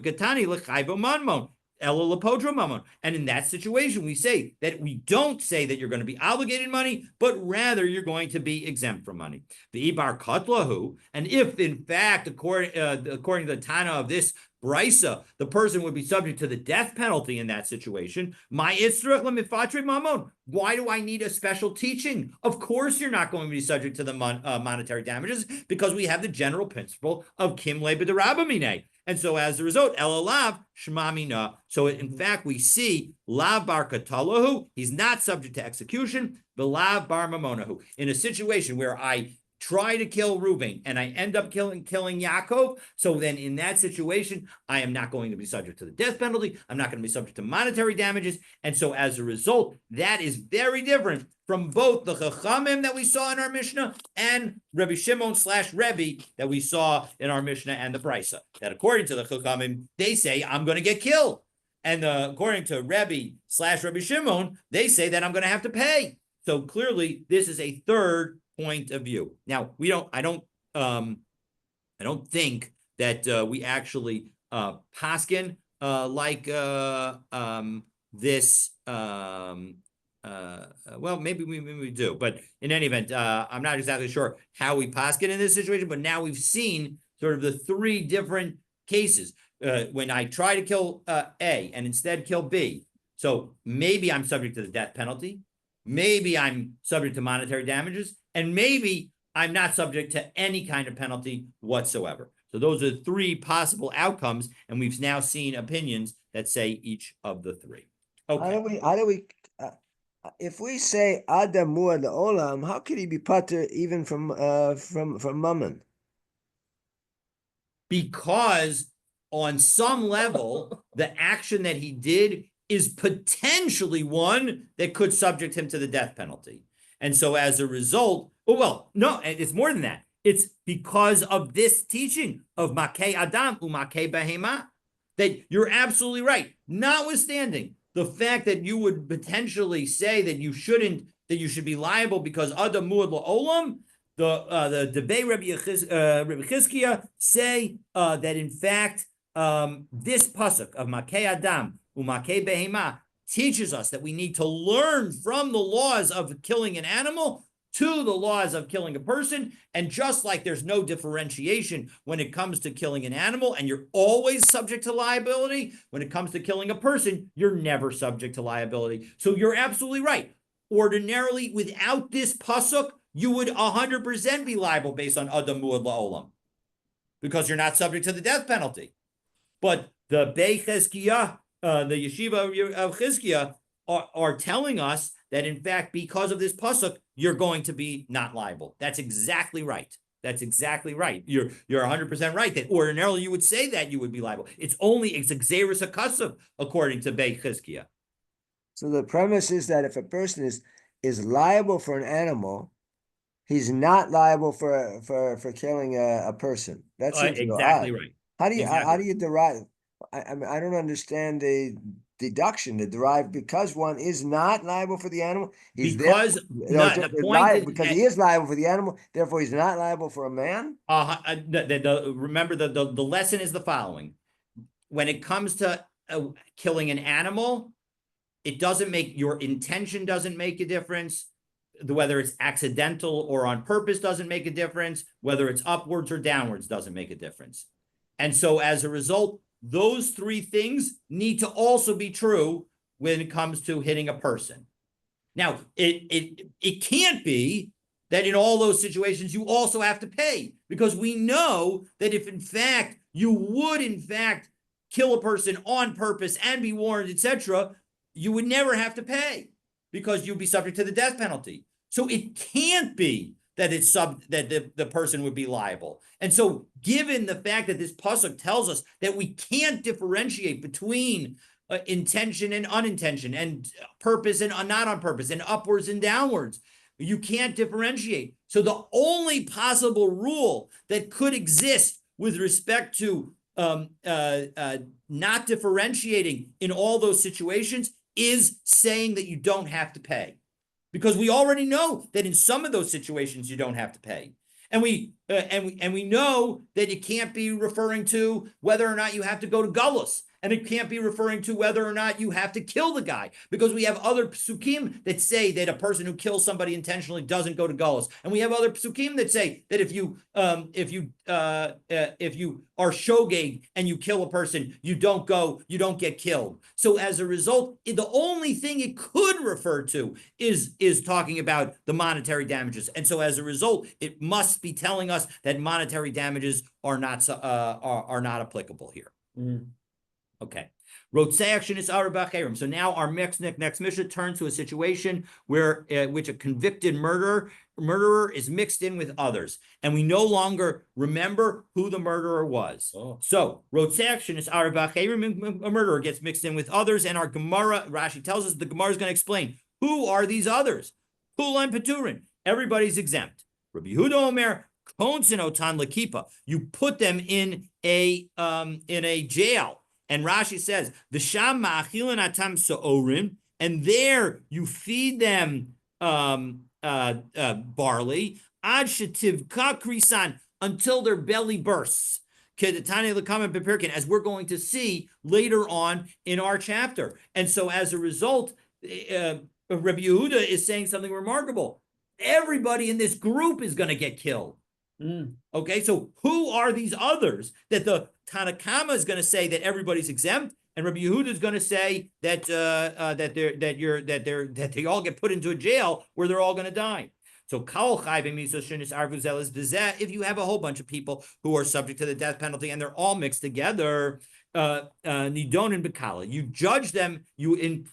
and in that situation, we say that we don't say that you're going to be obligated money, but rather you're going to be exempt from money. The ibar katlahu, and if in fact, according to the Tana of this brisa, the person would be subject to the death penalty in that situation. My itzrach lemifatre mamon. Why do I need a special teaching? Of course, you're not going to be subject to the monetary damages because we have the general principle of kimle b'derabamine. And so as a result, elalav shmamina. So in fact, we see lav bar katalahu, he's not subject to execution, but lav bar mamonahu. In a situation where I try to kill Reuven and I end up killing Yaakov, so then in that situation, I am not going to be subject to the death penalty. I'm not going to be subject to monetary damages. And so as a result, that is very different from both the Chachamim that we saw in our Mishnah and Rabbi Shimon / Rebbe that we saw in our Mishnah and the Brisa. That according to the Chachamim, they say, I'm going to get killed. And according to Rebbe / Rabbi Shimon, they say that I'm going to have to pay. So clearly, this is a third point of view. Now, I don't think that we actually paskin like this. Well, maybe we do, but in any event, I'm not exactly sure how we paskin in this situation. But now we've seen sort of the three different cases when I try to kill A and instead kill B. So maybe I'm subject to the death penalty. maybe I'm subject to monetary damages, and maybe I'm not subject to any kind of penalty whatsoever. So those are three possible outcomes, and we've now seen opinions that say each of the three. Okay. How do we, if we say Adam Muad Olam, how could he be pater even from Mammon? Because on some level, the action that he did is potentially one that could subject him to the death penalty. And so as a result, no, it's more than that. It's because of this teaching of Makei Adam uMakei Behema that you're absolutely right. Notwithstanding the fact that you would potentially say that you should be liable because Adam Muad La'olam, the debate Rabbi Chizkiah say that in fact this pasuk of Makei Adam uMakei Behema teaches us that we need to learn from the laws of killing an animal to the laws of killing a person. And just like there's no differentiation when it comes to killing an animal, and you're always subject to liability, when it comes to killing a person, you're never subject to liability. So you're absolutely right. Ordinarily, without this pasuk, you would 100% be liable based on Adam Muad La'olam, because you're not subject to the death penalty. But the Beit Chizkiah, the yeshiva of Chizkiah, are telling us that in fact, because of this pasuk, you're going to be not liable. That's exactly right. That's exactly right. You're 100% right that ordinarily you would say that you would be liable. It's Xeris HaKasav according to Beit Chizkiah. So the premise is that if a person is liable for an animal, he's not liable for killing a person. That's exactly right. How do you derive? I mean, I don't understand the deduction to derive because one is not liable for the animal. He's because because he is liable for the animal, therefore he's not liable for a man. Remember the lesson is the following: when it comes to killing an animal, it doesn't make your intention doesn't make a difference. Whether it's accidental or on purpose doesn't make a difference. Whether it's upwards or downwards doesn't make a difference. And so as a result, those three things need to also be true when it comes to hitting a person. Now, it can't be that in all those situations you also have to pay, because we know that if in fact you would in fact kill a person on purpose and be warned, etc., you would never have to pay because you'd be subject to the death penalty. So it can't be that the person would be liable. And so given the fact that this pasuk tells us that we can't differentiate between intention and unintention, and purpose and not on purpose, and upwards and downwards, you can't differentiate. So the only possible rule that could exist with respect to not differentiating in all those situations is saying that you don't have to pay. Because we already know that in some of those situations you don't have to pay, and we know that it can't be referring to whether or not you have to go to Gullus, and it can't be referring to whether or not you have to kill the guy, because we have other psukim that say that a person who kills somebody intentionally doesn't go to Gullus, and we have other psukim that say that if you are shogeg and you kill a person, you don't get killed. So as a result, the only thing it could refer to is talking about the monetary damages, and so as a result, it must be telling us that monetary damages are not applicable here. Okay. So now our next Mishnah turns to a situation where which a convicted murderer is mixed in with others, and we no longer remember who the murderer was. So a murderer gets mixed in with others, and our Gemara, Rashi tells us the Gemara is going to explain who are these others. Kulan Peturin, everybody's exempt. Rabbi Yehuda Omer, Konsin Otan Lakipa, you put them in a jail. And Rashi says, "V'sham ma'achilin atam sa'orim," and there you feed them barley ad shetivka krisan, until their belly bursts. As we're going to see later on in our chapter. And so as a result, Rabbi Yehuda is saying something remarkable. Everybody in this group is going to get killed. Okay, so who are these others that the Tanakama is going to say that everybody's exempt? and Rabbi Yehuda is going to say that that they all get put into a jail where they're all going to die. So if you have a whole bunch of people who are subject to the death penalty and they're all mixed together, nidon and bekala, you judge them, you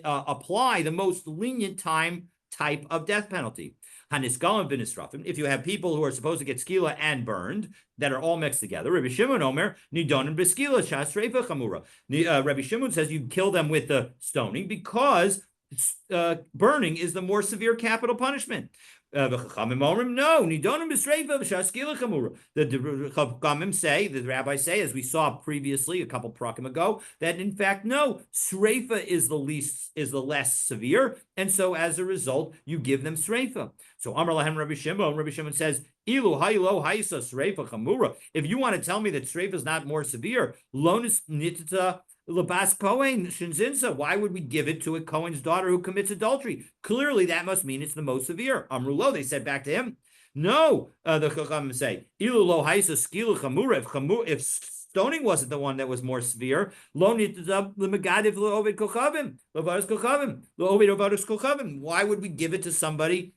apply the most lenient type of death penalty. Hanisgalim v'nisrafim. If you have people who are supposed to get skila and burned that are all mixed together, Rabbi Shimon Omer nidonim b'skila shasreifa chamura. Rabbi Shimon says you kill them with the stoning because burning is the more severe capital punishment. No, nidonim b'sreifa v'shaskila chamura. The Chachamim say, the rabbis say, as we saw previously a couple prakim ago, that in fact no, sreifa is the less severe, and so as a result you give them sreifa. So Amar Lahem Rabbi Shimon says, Ilu haylo haysa sreifa chamura. If you want to tell me that sreifa is not more severe, lonis nitita Labas Kohen Shinzinsa, why would we give it to a Kohen's daughter who commits adultery? Clearly, that must mean it's the most severe. Amrulo, they said back to him, no, the Chachamim say, Ilu lo haisa skilu chamura. If stoning wasn't the one that was more severe, lo nitzav lemegadiv lo ovid kochavim, lo vadas kochavim, lo ovid ovadas kochavim. Why would we give it to somebody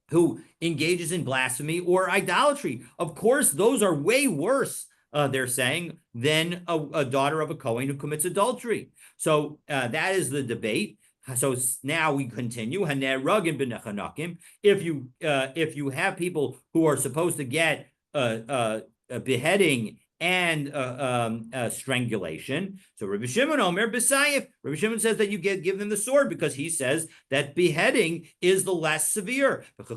who engages in blasphemy or idolatry? Of course, those are way worse. They're saying, than a daughter of a Kohen who commits adultery. So that is the debate. So now we continue. If you have people who are supposed to get a beheading and strangulation, so Rabbi Shimon Omer b'sayif. Rabbi Shimon says that you give them the sword because he says that beheading is the less severe. And the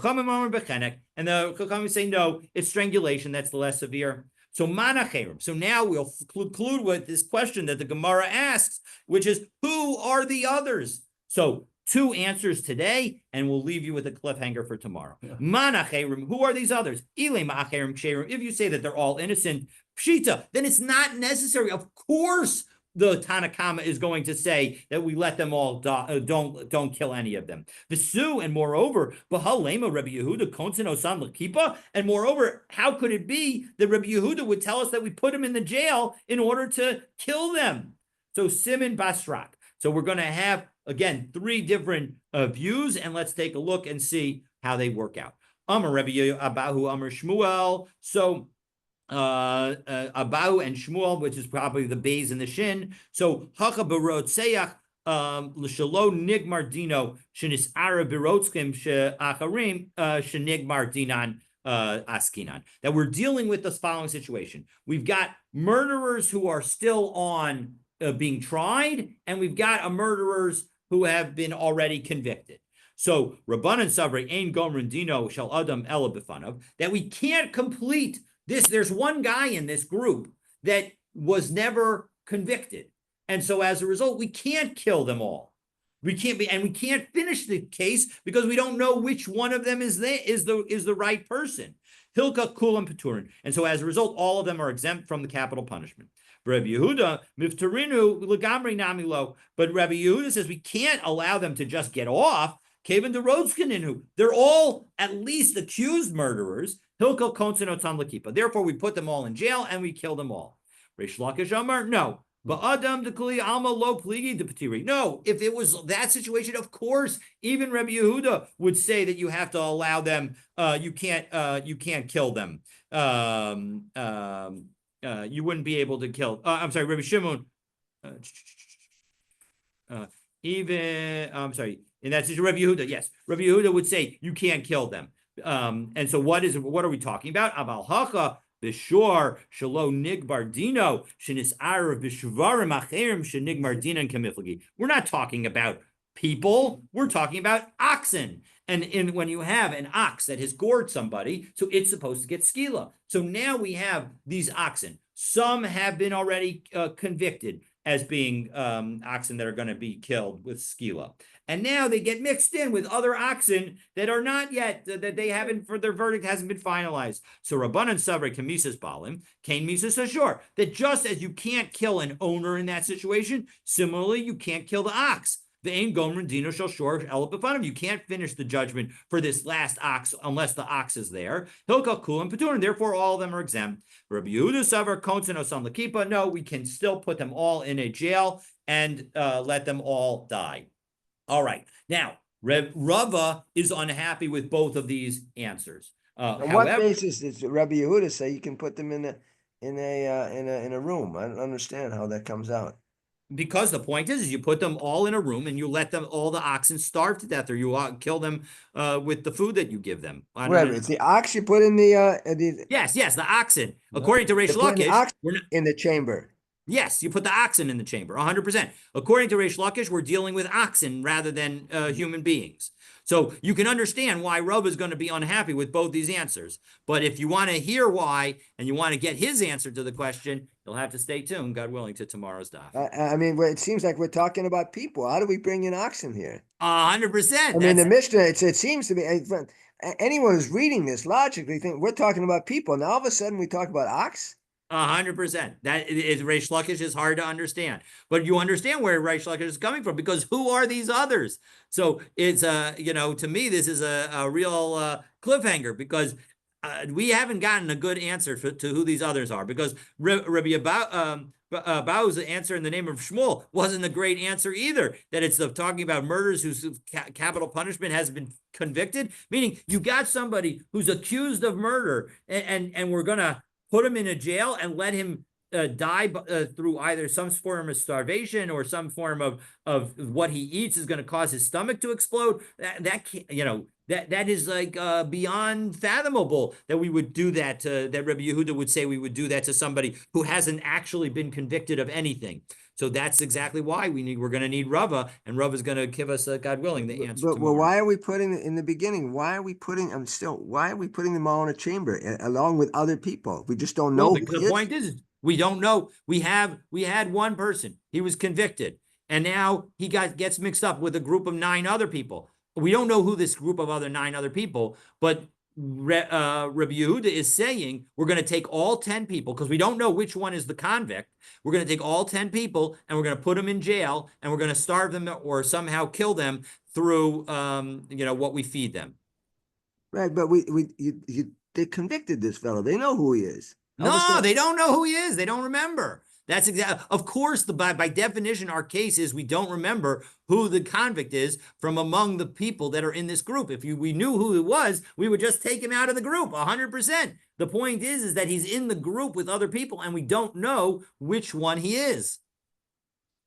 Chachamim say no, it's strangulation that's the less severe. So manacherim. So now we'll conclude with this question that the Gemara asks, which is, who are the others? So 2 answers today, and we'll leave you with a cliffhanger for tomorrow. Yeah. Manacherim, who are these others? Ile ma'acherim ksherim. If you say that they're all innocent, pshita, then it's not necessary. Of course, the Tanakama is going to say that we let them all die, don't kill any of them. V'su, and moreover, b'halema Rabbi Yehuda konsen osan l'kipa, and moreover, how could it be that Rabbi Yehuda would tell us that we put him in the jail in order to kill them? So Simon Basrak. So we're going to have, again, 3 different views, and let's take a look and see how they work out. Amar Rabbi Abahu, Amar Shmuel. So Abahu and Shmuel, which is probably the bays and the shin. So Hacha Barotseach l'shalo nigmar dino shenisara birotzkim she'acharim shenigmar dinan askinan. That we're dealing with this following situation. We've got murderers who are still on being tried, and we've got murderers who have been already convicted. So Rabbanan Savri Ein Gomrin Dino Shal Adam Ela B'fanav, that we can't complete this. There's one guy in this group that was never convicted, and so as a result, we can't kill them all. We can't finish the case because we don't know which one of them is the right person. Hilka Kulam Peturin, and so as a result, all of them are exempt from the capital punishment. Rabbi Yehuda Miftarinu Lagamri Namilo, but Rabbi Yehuda says we can't allow them to just get off. Kevin DeRodskininu, they're all at least accused murderers. Hilko Konsonotam Lakipa. Therefore, we put them all in jail and we kill them all. Reish Lakish Amar, no. Ba'adam dekuli alma lo pligi de petiri. No, if it was that situation, of course, even Rabbi Yehuda would say that you have to allow them. You can't kill them. You wouldn't be able to kill. I'm sorry, Rabbi Shimon. I'm sorry. And that's Rabbi Yehuda. Yes, Rabbi Yehuda would say you can't kill them. And so what are we talking about? Aval hacha b'shor shelo nigbar dino shenisar b'shvarim acherim shenigmar dinan kamiflagi. We're not talking about people. We're talking about oxen. And when you have an ox that has gored somebody, so it's supposed to get skila. So now we have these oxen. Some have been already convicted as being oxen that are going to be killed with skila. And now they get mixed in with other oxen that are not yet, that they haven't, for their verdict hasn't been finalized. So Rabbanan Savre Kamisas Balim, Kain Misas Ashur, that just as you can't kill an owner in that situation, similarly, you can't kill the ox. Ve'ein gomer dino shel shor ela b'fanav. You can't finish the judgment for this last ox unless the ox is there. Hilkal kulam paturin. Therefore, all of them are exempt. Rabbi Yehuda savar konsen osam lakipa. No, we can still put them all in a jail and let them all die. All right. Now, Rava is unhappy with both of these answers. On what basis does Rabbi Yehuda say you can put them in a room? I don't understand how that comes out. Because the point is you put them all in a room and you let them all the oxen starve to death, or you kill them with the food that you give them. Wait, it's the ox you put in the yes, the oxen. According to Reish Lakish, in the chamber. Yes, you put the oxen in the chamber, 100%. According to Reish Lakish, we're dealing with oxen rather than human beings. So you can understand why Rav is going to be unhappy with both these answers. But if you want to hear why, and you want to get his answer to the question, you'll have to stay tuned, God willing, to tomorrow's daf. I mean, it seems like we're talking about people. How do we bring in oxen here? 100%. I mean, the Mishnah, it seems to be, anyone who's reading this logically think we're talking about people. And all of a sudden we talk about ox? 100%. That is, Reish Lakish is hard to understand, but you understand where Reish Lakish is coming from, because who are these others? So it's to me, this is a real cliffhanger, because we haven't gotten a good answer to who these others are, because Rabbi Bau's answer in the name of Shmuel wasn't a great answer either, that it's talking about murders whose capital punishment has been convicted, meaning you got somebody who's accused of murder, and we're going to put him in a jail and let him die through either some form of starvation or some form of what he eats is going to cause his stomach to explode. That is like beyond fathomable that we would do that. That Rabbi Yehuda would say we would do that to somebody who hasn't actually been convicted of anything. So that's exactly why we're going to need Rava, and Rava is going to give us, God willing, the answer. But why are we putting in the beginning? Why are we putting? Why are we putting them all in a chamber along with other people? We just don't know. Well, the point is, we don't know. We had one person. He was convicted, and now he gets mixed up with a group of 9 other people. We don't know who this group of 9 other people, but Rabbi Yehuda is saying we're going to take all 10 people, because we don't know which one is the convict. We're going to take all 10 people and we're going to put them in jail, and we're going to starve them or somehow kill them through what we feed them. Right, but they convicted this fellow. They know who he is. No, they don't know who he is. They don't remember. That's exactly, of course, by definition, our case is we don't remember who the convict is from among the people that are in this group. If we knew who it was, we would just take him out of the group, 100%. The point is that he's in the group with other people, and we don't know which one he is.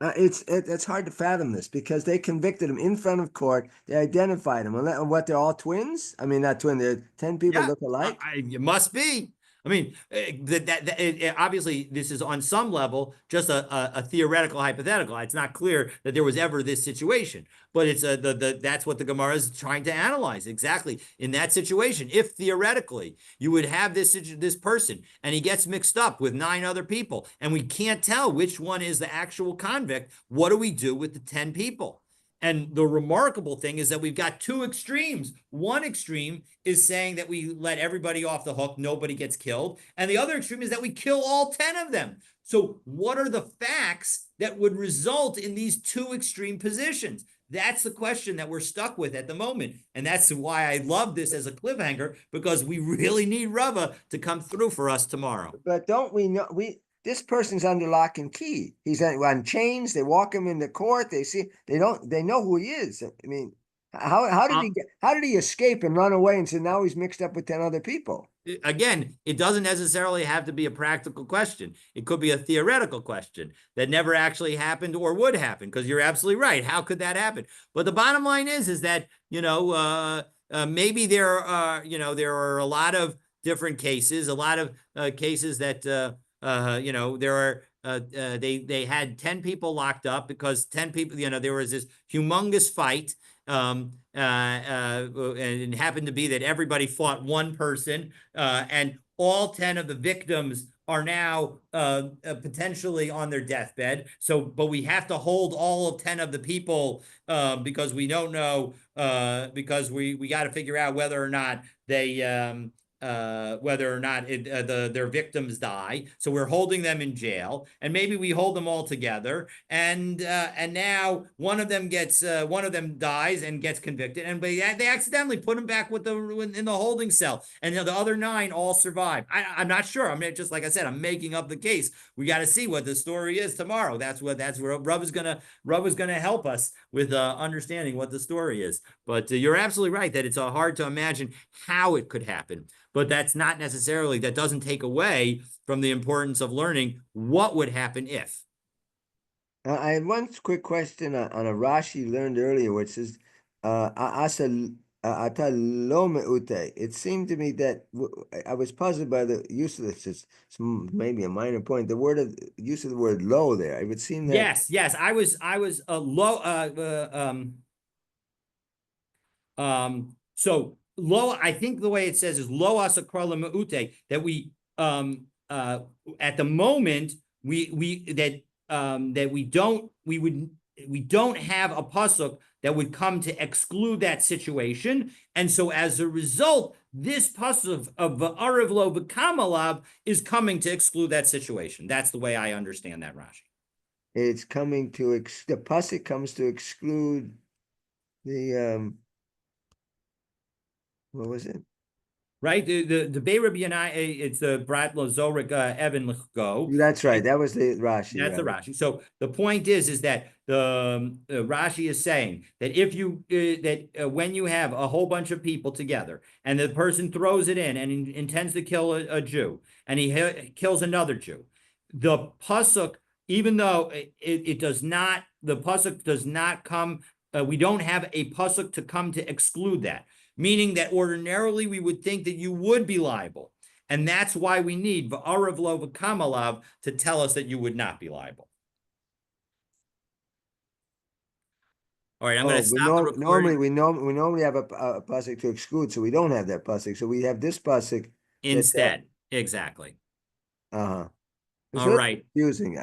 It's hard to fathom this, because they convicted him in front of court. They identified him. What, they're all twins? I mean, not twins. They're 10 people look alike. It must be. I mean, obviously, this is on some level just a theoretical hypothetical. It's not clear that there was ever this situation, but it's that's what the Gemara is trying to analyze exactly in that situation. If theoretically you would have this person and he gets mixed up with 9 other people, and we can't tell which one is the actual convict, what do we do with the 10 people? And the remarkable thing is that we've got 2 extremes. One extreme is saying that we let everybody off the hook, nobody gets killed. And the other extreme is that we kill all 10 of them. So what are the facts that would result in these 2 extreme positions? That's the question that we're stuck with at the moment. And that's why I love this as a cliffhanger, because we really need Rava to come through for us tomorrow. But don't we know, this person's under lock and key. He's on chains. They walk him into court. They know who he is. I mean, how did he escape and run away, and so now he's mixed up with 10 other people? Again, it doesn't necessarily have to be a practical question. It could be a theoretical question that never actually happened or would happen, because you're absolutely right. How could that happen? But the bottom line is that, maybe there are a lot of different cases, a lot of cases that, there are, they had 10 people locked up because 10 people, there was this humongous fight. And it happened to be that everybody fought one person, and all 10 of the victims are now potentially on their deathbed. So, but we have to hold all of 10 of the people because we don't know, because we got to figure out whether or not they whether or not their victims die. So we're holding them in jail, and maybe we hold them all together, and now one of them dies and gets convicted, and they accidentally put him back in the holding cell, and the other 9 all survive. I'm not sure. I mean, just like I said, I'm making up the case. We got to see what the story is tomorrow. That's where Rav is gonna help us with understanding what the story is. But you're absolutely right that it's hard to imagine how it could happen. But that doesn't take away from the importance of learning what would happen if. I had one quick question on a Rashi learned earlier, which says, "Asa ata lo meute." It seemed to me that I was puzzled by the use of this. It's maybe a minor point. The use of the word "lo" there. It would seem that Yes, I was low. So lo, I think the way it says is lo asakrala meute, that we at the moment that we don't have a pasuk that would come to exclude that situation, and so as a result, this pasuk of va'arav lo v'kamalav is coming to exclude that situation. That's the way I understand that, Rashi. it's coming to the pasuk comes to exclude the what was it? Right, the Bei Rabbi Yanai, it's the Brat Lozorik Evan Lechgo. That's right. That was the Rashi. That's the Right. Rashi. So the point is that the Rashi is saying that if you when you have a whole bunch of people together and the person throws it in and intends to kill a Jew and he kills another Jew, the pasuk, even though it does not, the pasuk does not come. We don't have a pasuk to come to exclude that. Meaning that ordinarily we would think that you would be liable. And that's why we need v'arav lo v'kamalav to tell us that you would not be liable. All right, I'm going to stop the recording. Normally we normally have a pasuk to exclude, so we don't have that pasuk. So we have this pasuk instead. Exactly. It's all right. Confusing.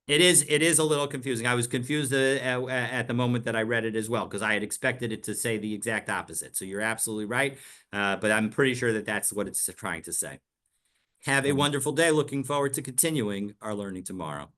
It is a little confusing. I was confused at the moment that I read it as well, because I had expected it to say the exact opposite. So you're absolutely right. But I'm pretty sure that that's what it's trying to say. Have a wonderful day. Looking forward to continuing our learning tomorrow.